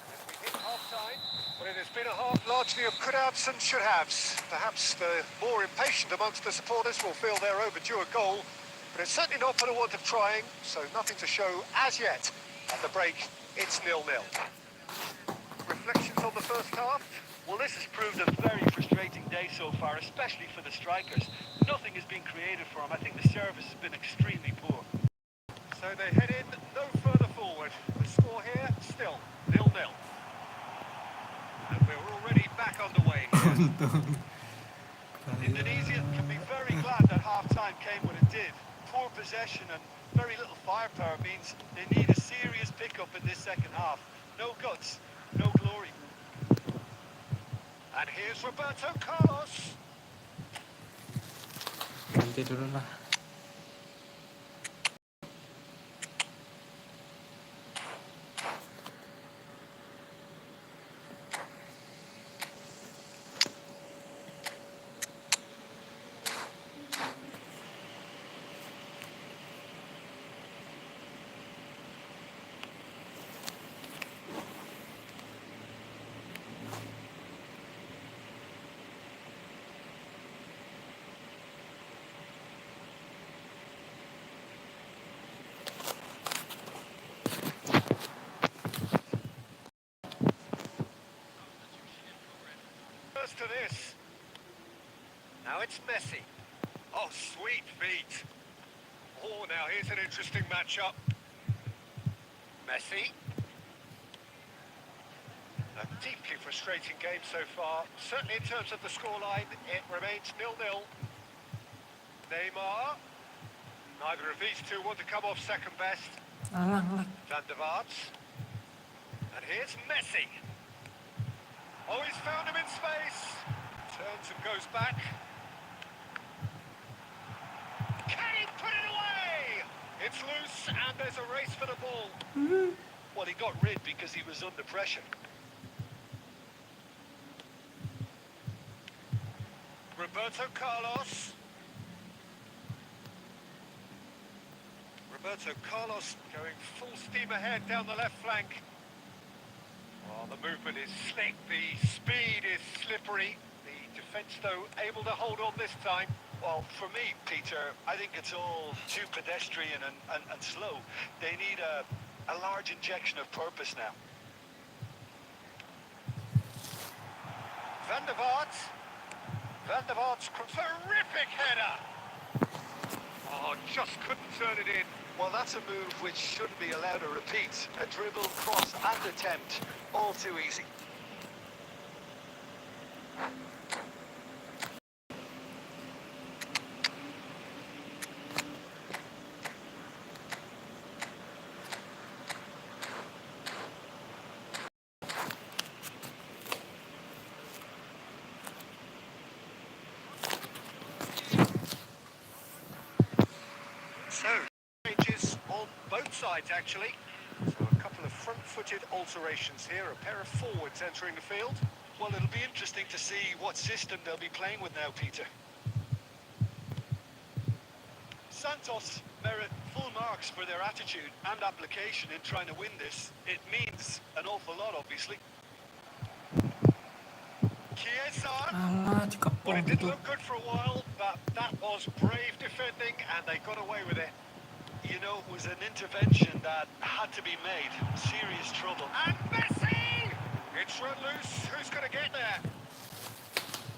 As we hit half-time, well, it has been a half largely of could-haves and should-haves. Perhaps the more impatient amongst the supporters will feel they're overdue a goal, but it's certainly not for the want of trying, so nothing to show as yet. At the break, it's 0-0. Reflections on the first half? Well, this has proved a very frustrating day so far, especially for the strikers. Nothing has been created for them. I think the service has been extremely poor. So they head in no further forward. The score here, still 0-0. And we're already back underway here. Indonesia can be very glad that half-time came when it did. Poor possession and very little firepower means they need a serious pickup in this second half. No guts, no glory. And here's Roberto Carlos. Ganti dulu lah. First to this. Now it's Messi. Oh, sweet feet. Oh, now here's an interesting matchup. Messi. A deeply frustrating game so far. Certainly in terms of the scoreline, it remains 0-0. Neymar. Neither of these two want to come off second best. Alang. Van der Vaart. And here's Messi. Oh, he's found him in space. Turns and goes back. Can he put it away? It's loose and there's a race for the ball. Well, he got rid because he was under pressure. Roberto Carlos. Roberto Carlos going full steam ahead down the left flank. Oh, the movement is slick, the speed is slippery. The defence, though, able to hold on this time. Well, for me, Peter, I think it's all too pedestrian and slow. They need a large injection of purpose now. Van der Vaart. Van der Vaart's terrific header. Oh, just couldn't turn it in. Well, that's a move which shouldn't be allowed to repeat. A dribble, cross and attempt, all too easy. So, changes on both sides, actually. So a couple of front-footed alterations here, a pair of forwards entering the field. Well, it'll be interesting to see what system they'll be playing with now, Peter. Santos merit full marks for their attitude and application in trying to win this. It means an awful lot, obviously. Chiesa. Alah, Well, dikepung it didn't gitu. look good for a while, but that was brave defending, and they got away with it. You know, it was an intervention that had to be made. Serious trouble. And Messi! It's run loose. Who's going to get there?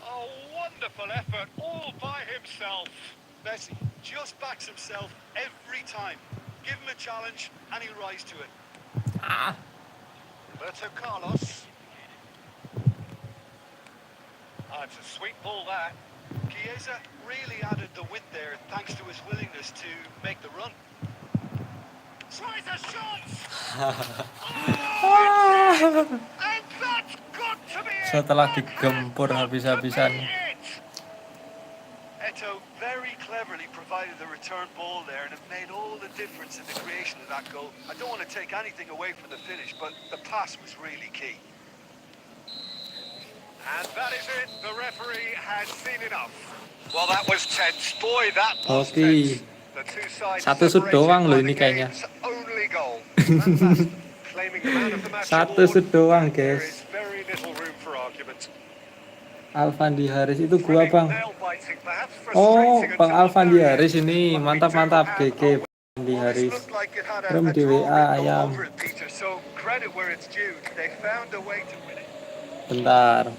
A wonderful effort, all by himself. Messi just backs himself every time. Give him a challenge and he'll rise to it. Ah, Roberto Carlos. Oh, it's a sweet ball, that. Chiesa really added the width there thanks to his willingness to make the run. Tries a shot! Ah. And that's got to be it! Setelah That digempur has got to habis-habisan. be it! Eto very cleverly provided the return ball there and it made all the difference in the creation of that goal. I don't want to take anything away from the finish, but the pass was really key. And that is it. The referee has seen enough. Well, that was tense. Boy, that was Oke. tense. The two sides Satu shoot separated doang by loh the ini kayaknya. game's only goal. Van Basten claiming the man of the match Satu award. shoot doang, There guys. is very little room for argument. Alfandi Haris itu gua, Thrilling, Bang. nail-biting, perhaps Oh, frustrating Bang until the Alfandi very Haris end. ini. But we Mantap-mantap do have GG a- Alfandi Well, this Haris. looked like it had Kirim a di draw WA written all ayam. over it, Peter. So credit where it's due. They found a way to win it. Bentar.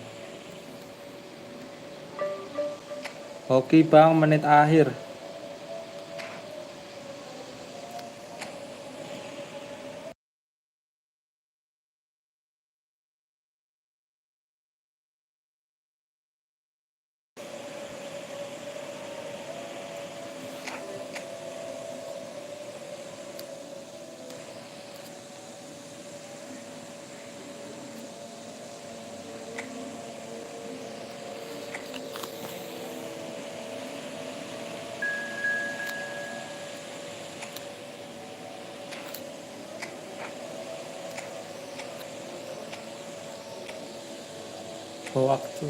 Hoki Bang, menit akhir. Waktu.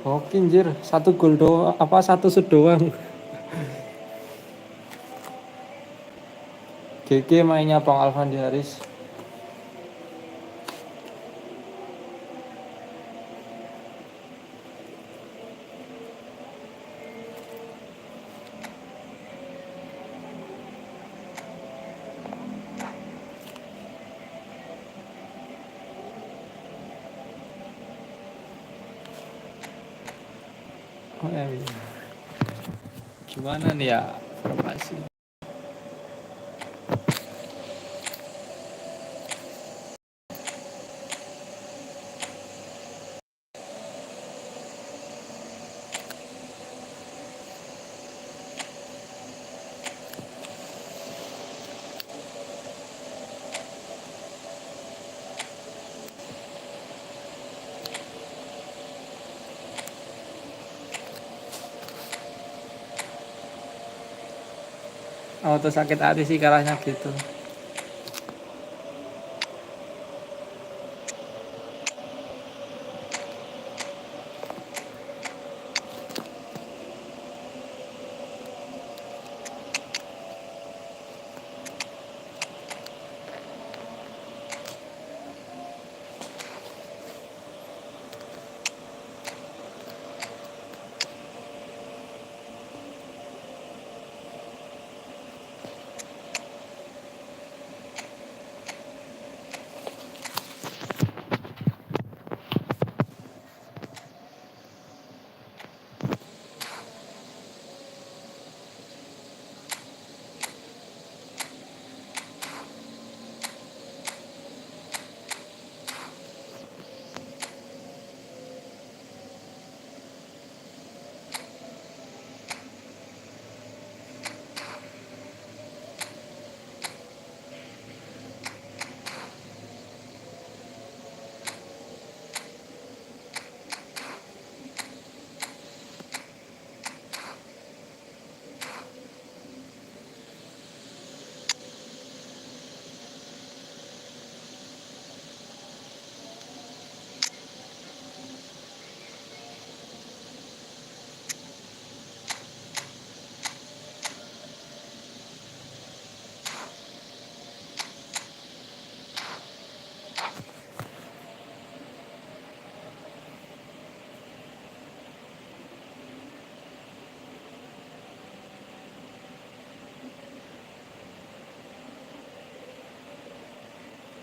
Oke, anjir, satu gol doang, apa satu shoot doang. GG mainnya Bang Alfandi Haris. Oh, gimana nih ya formasi? Auto sakit hati sih kalahnya gitu.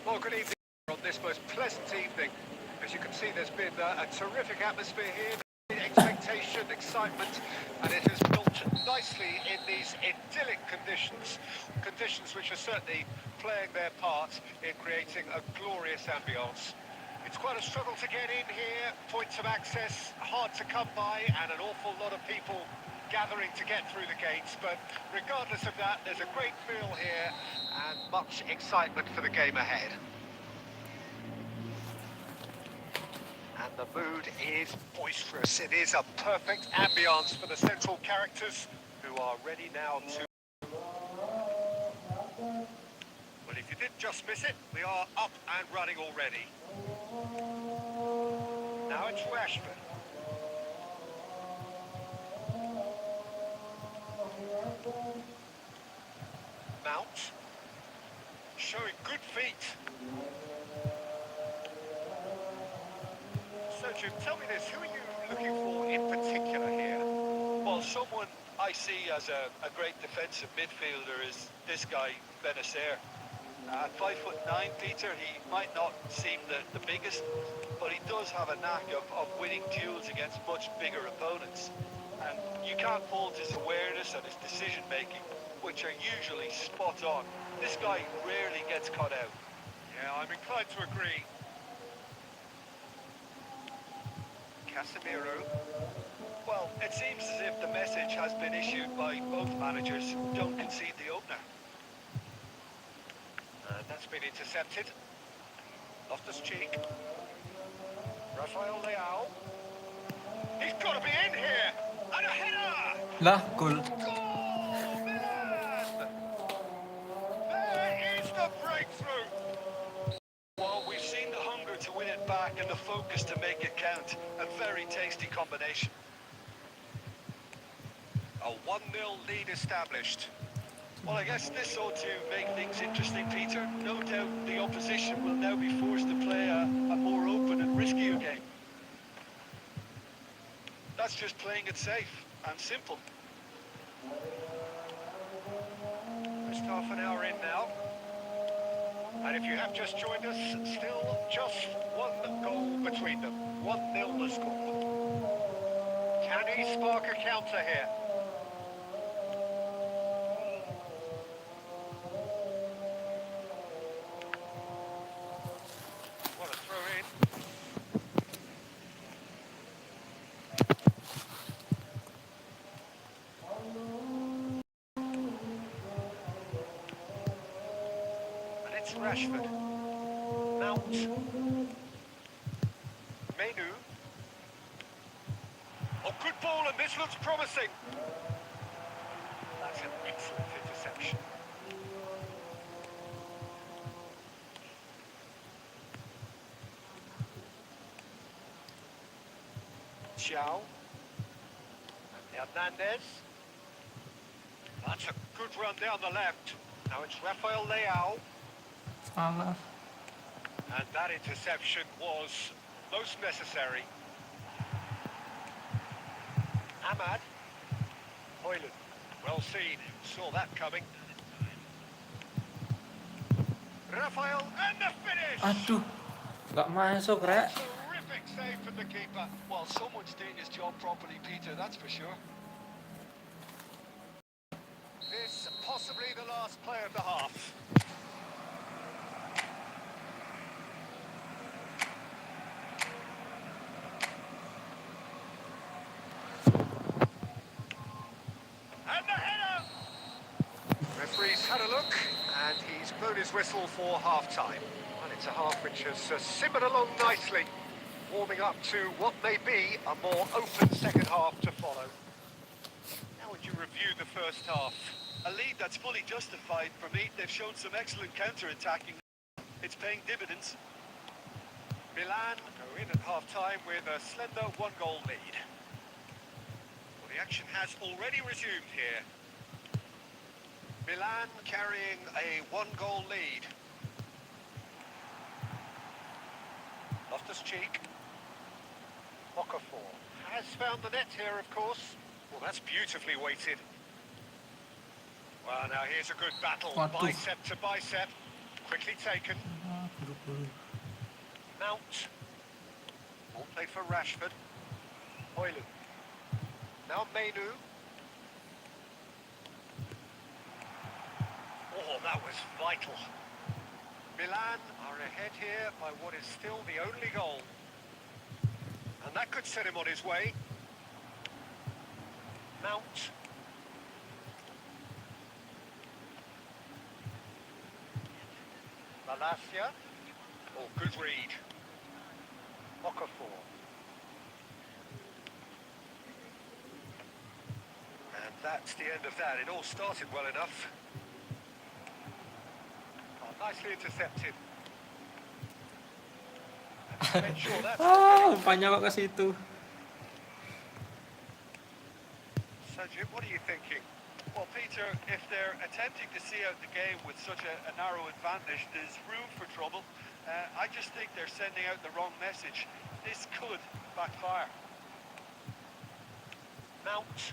Well, good evening on this most pleasant evening. As you can see, there's been a terrific atmosphere here, expectation, excitement, and it has built nicely in these idyllic conditions, conditions which are certainly playing their part in creating a glorious ambience. It's quite a struggle to get in here, points of access hard to come by, and an awful lot of people gathering to get through the gates, but regardless of that, there's a great feel here and much excitement for the game ahead. And the mood is boisterous. It is a perfect ambience for the central characters who are ready now to... Well, if you did just miss it, we are up and running already. Now it's Rashford. Mount. Showing good feet. So, Jim, tell me this, who are you looking for in particular here? Well, someone I see as a great defensive midfielder is this guy, Benacer. At 5'9", Peter, he might not seem the biggest, but he does have a knack of winning duels against much bigger opponents. And you can't fault his awareness and his decision-making, which are usually spot on. This guy rarely gets caught out. Yeah, I'm inclined to agree. Casemiro. Well, it seems as if the message has been issued by both managers: don't concede the opener. And that's been intercepted. Loftus-Cheek. Rafael Leao. He's got to be in here! And a header! Lah, gol. Goal, Milan! There is the breakthrough! Well, we've seen the hunger to win it back and the focus to make it count. A very tasty combination. A 1-0 lead established. Well, I guess this ought to make things interesting, Peter. No doubt the opposition will now be forced to play a more open and riskier game. That's just playing it safe and simple. Just half an hour in now. And if you have just joined us, still just one goal between them. 1-0 the score. Can he spark a counter here? What a throw in. And it's Rashford. Mount. Menu. Oh, good ball, and this looks promising. That's an excellent interception. Xiao. And Hernandez. That's a good run down the left. Now it's Rafael Leao. Salah. And that interception was most necessary. Ahmad. Hoyland. Well seen. Saw that coming. Rafael, and the finish! Aduh, nggak masuk, Rek. Terrific save from the keeper. Well, someone's doing his job properly, Peter, that's for sure. This possibly the last play of the half. And the header! Referee's had a look, and he's blown his whistle for half-time. And it's a half which has simmered along nicely, warming up to what may be a more open second half to follow. How would you review the first half? A lead that's fully justified for me. They've shown some excellent counter-attacking. It's paying dividends. Milan go in at half-time with a slender one-goal lead. Well, the action has already resumed here. Milan carrying a one-goal lead. Loftus-Cheek. Okafor has found the net here, of course. Well, that's beautifully weighted. Well, now here's a good battle, Waduh. bicep to bicep. Quickly taken. Mount. Won't play for Rashford. Hoylu. Now Mainu. Oh, that was vital. Milan are ahead here by what is still the only goal. And that could set him on his way. Mount. Malacia. Oh, good read. Okafor. And that's the end of that. It all started well enough. Oh, nicely intercepted. And make sure that's Umpannya kok ke situ. So, Jim, what are you thinking? Well, Peter, if they're attempting to see out the game with such a narrow advantage, there's room for trouble. I just think they're sending out the wrong message. This could backfire. Mount.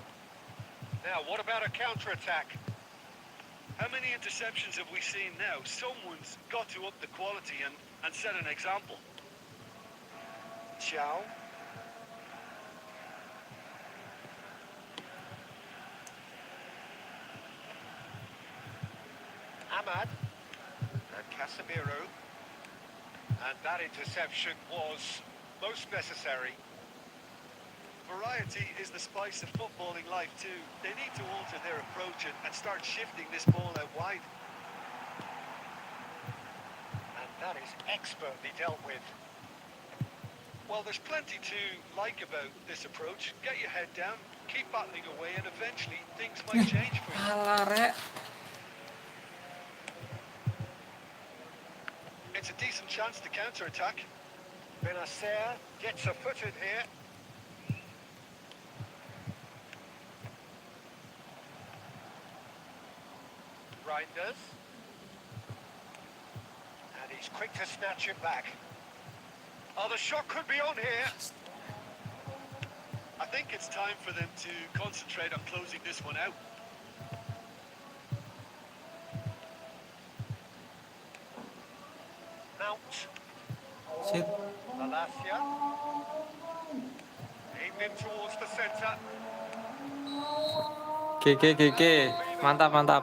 Now, what about a counter-attack? How many interceptions have we seen now? Someone's got to up the quality and set an example. Xiao. Ahmad. And Casemiro. And that interception was most necessary. Variety is the spice of footballing life too. They need to alter their approach and start shifting this ball out wide. And that is expertly dealt with. Well, there's plenty to like about this approach. Get your head down, keep battling away, and eventually things might change for you. Alah, Rek. It's a decent chance to counter-attack. Benacer gets a foot in here. Reinders. And he's quick to snatch it back. Oh, the shot could be on here. I think it's time for them to concentrate on closing this one out. Mount. Sit. Malacia. Aimed in towards the centre. GG. Mantap.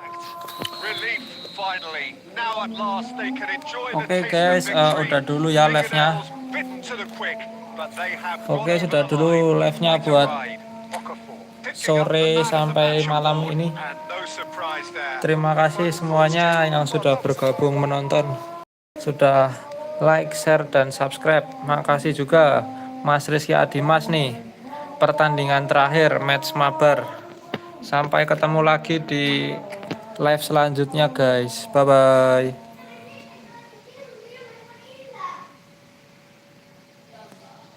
Relief finally. Now at last they can enjoy the Oke taste guys, of victory. udah dulu ya live-nya. Fingernails bitten to the quick, but they have Oke, gone sudah over the dulu line. live-nya Quite a buat ride. Okafor picking up the sore man of the sampai match malam award, ini. and no surprise there. Terima kasih semuanya yang sudah bergabung menonton, sudah like, share, dan subscribe. Makasih juga Mas Rizky Adimas nih, pertandingan terakhir match mabar. Sampai ketemu lagi di live selanjutnya guys, bye bye.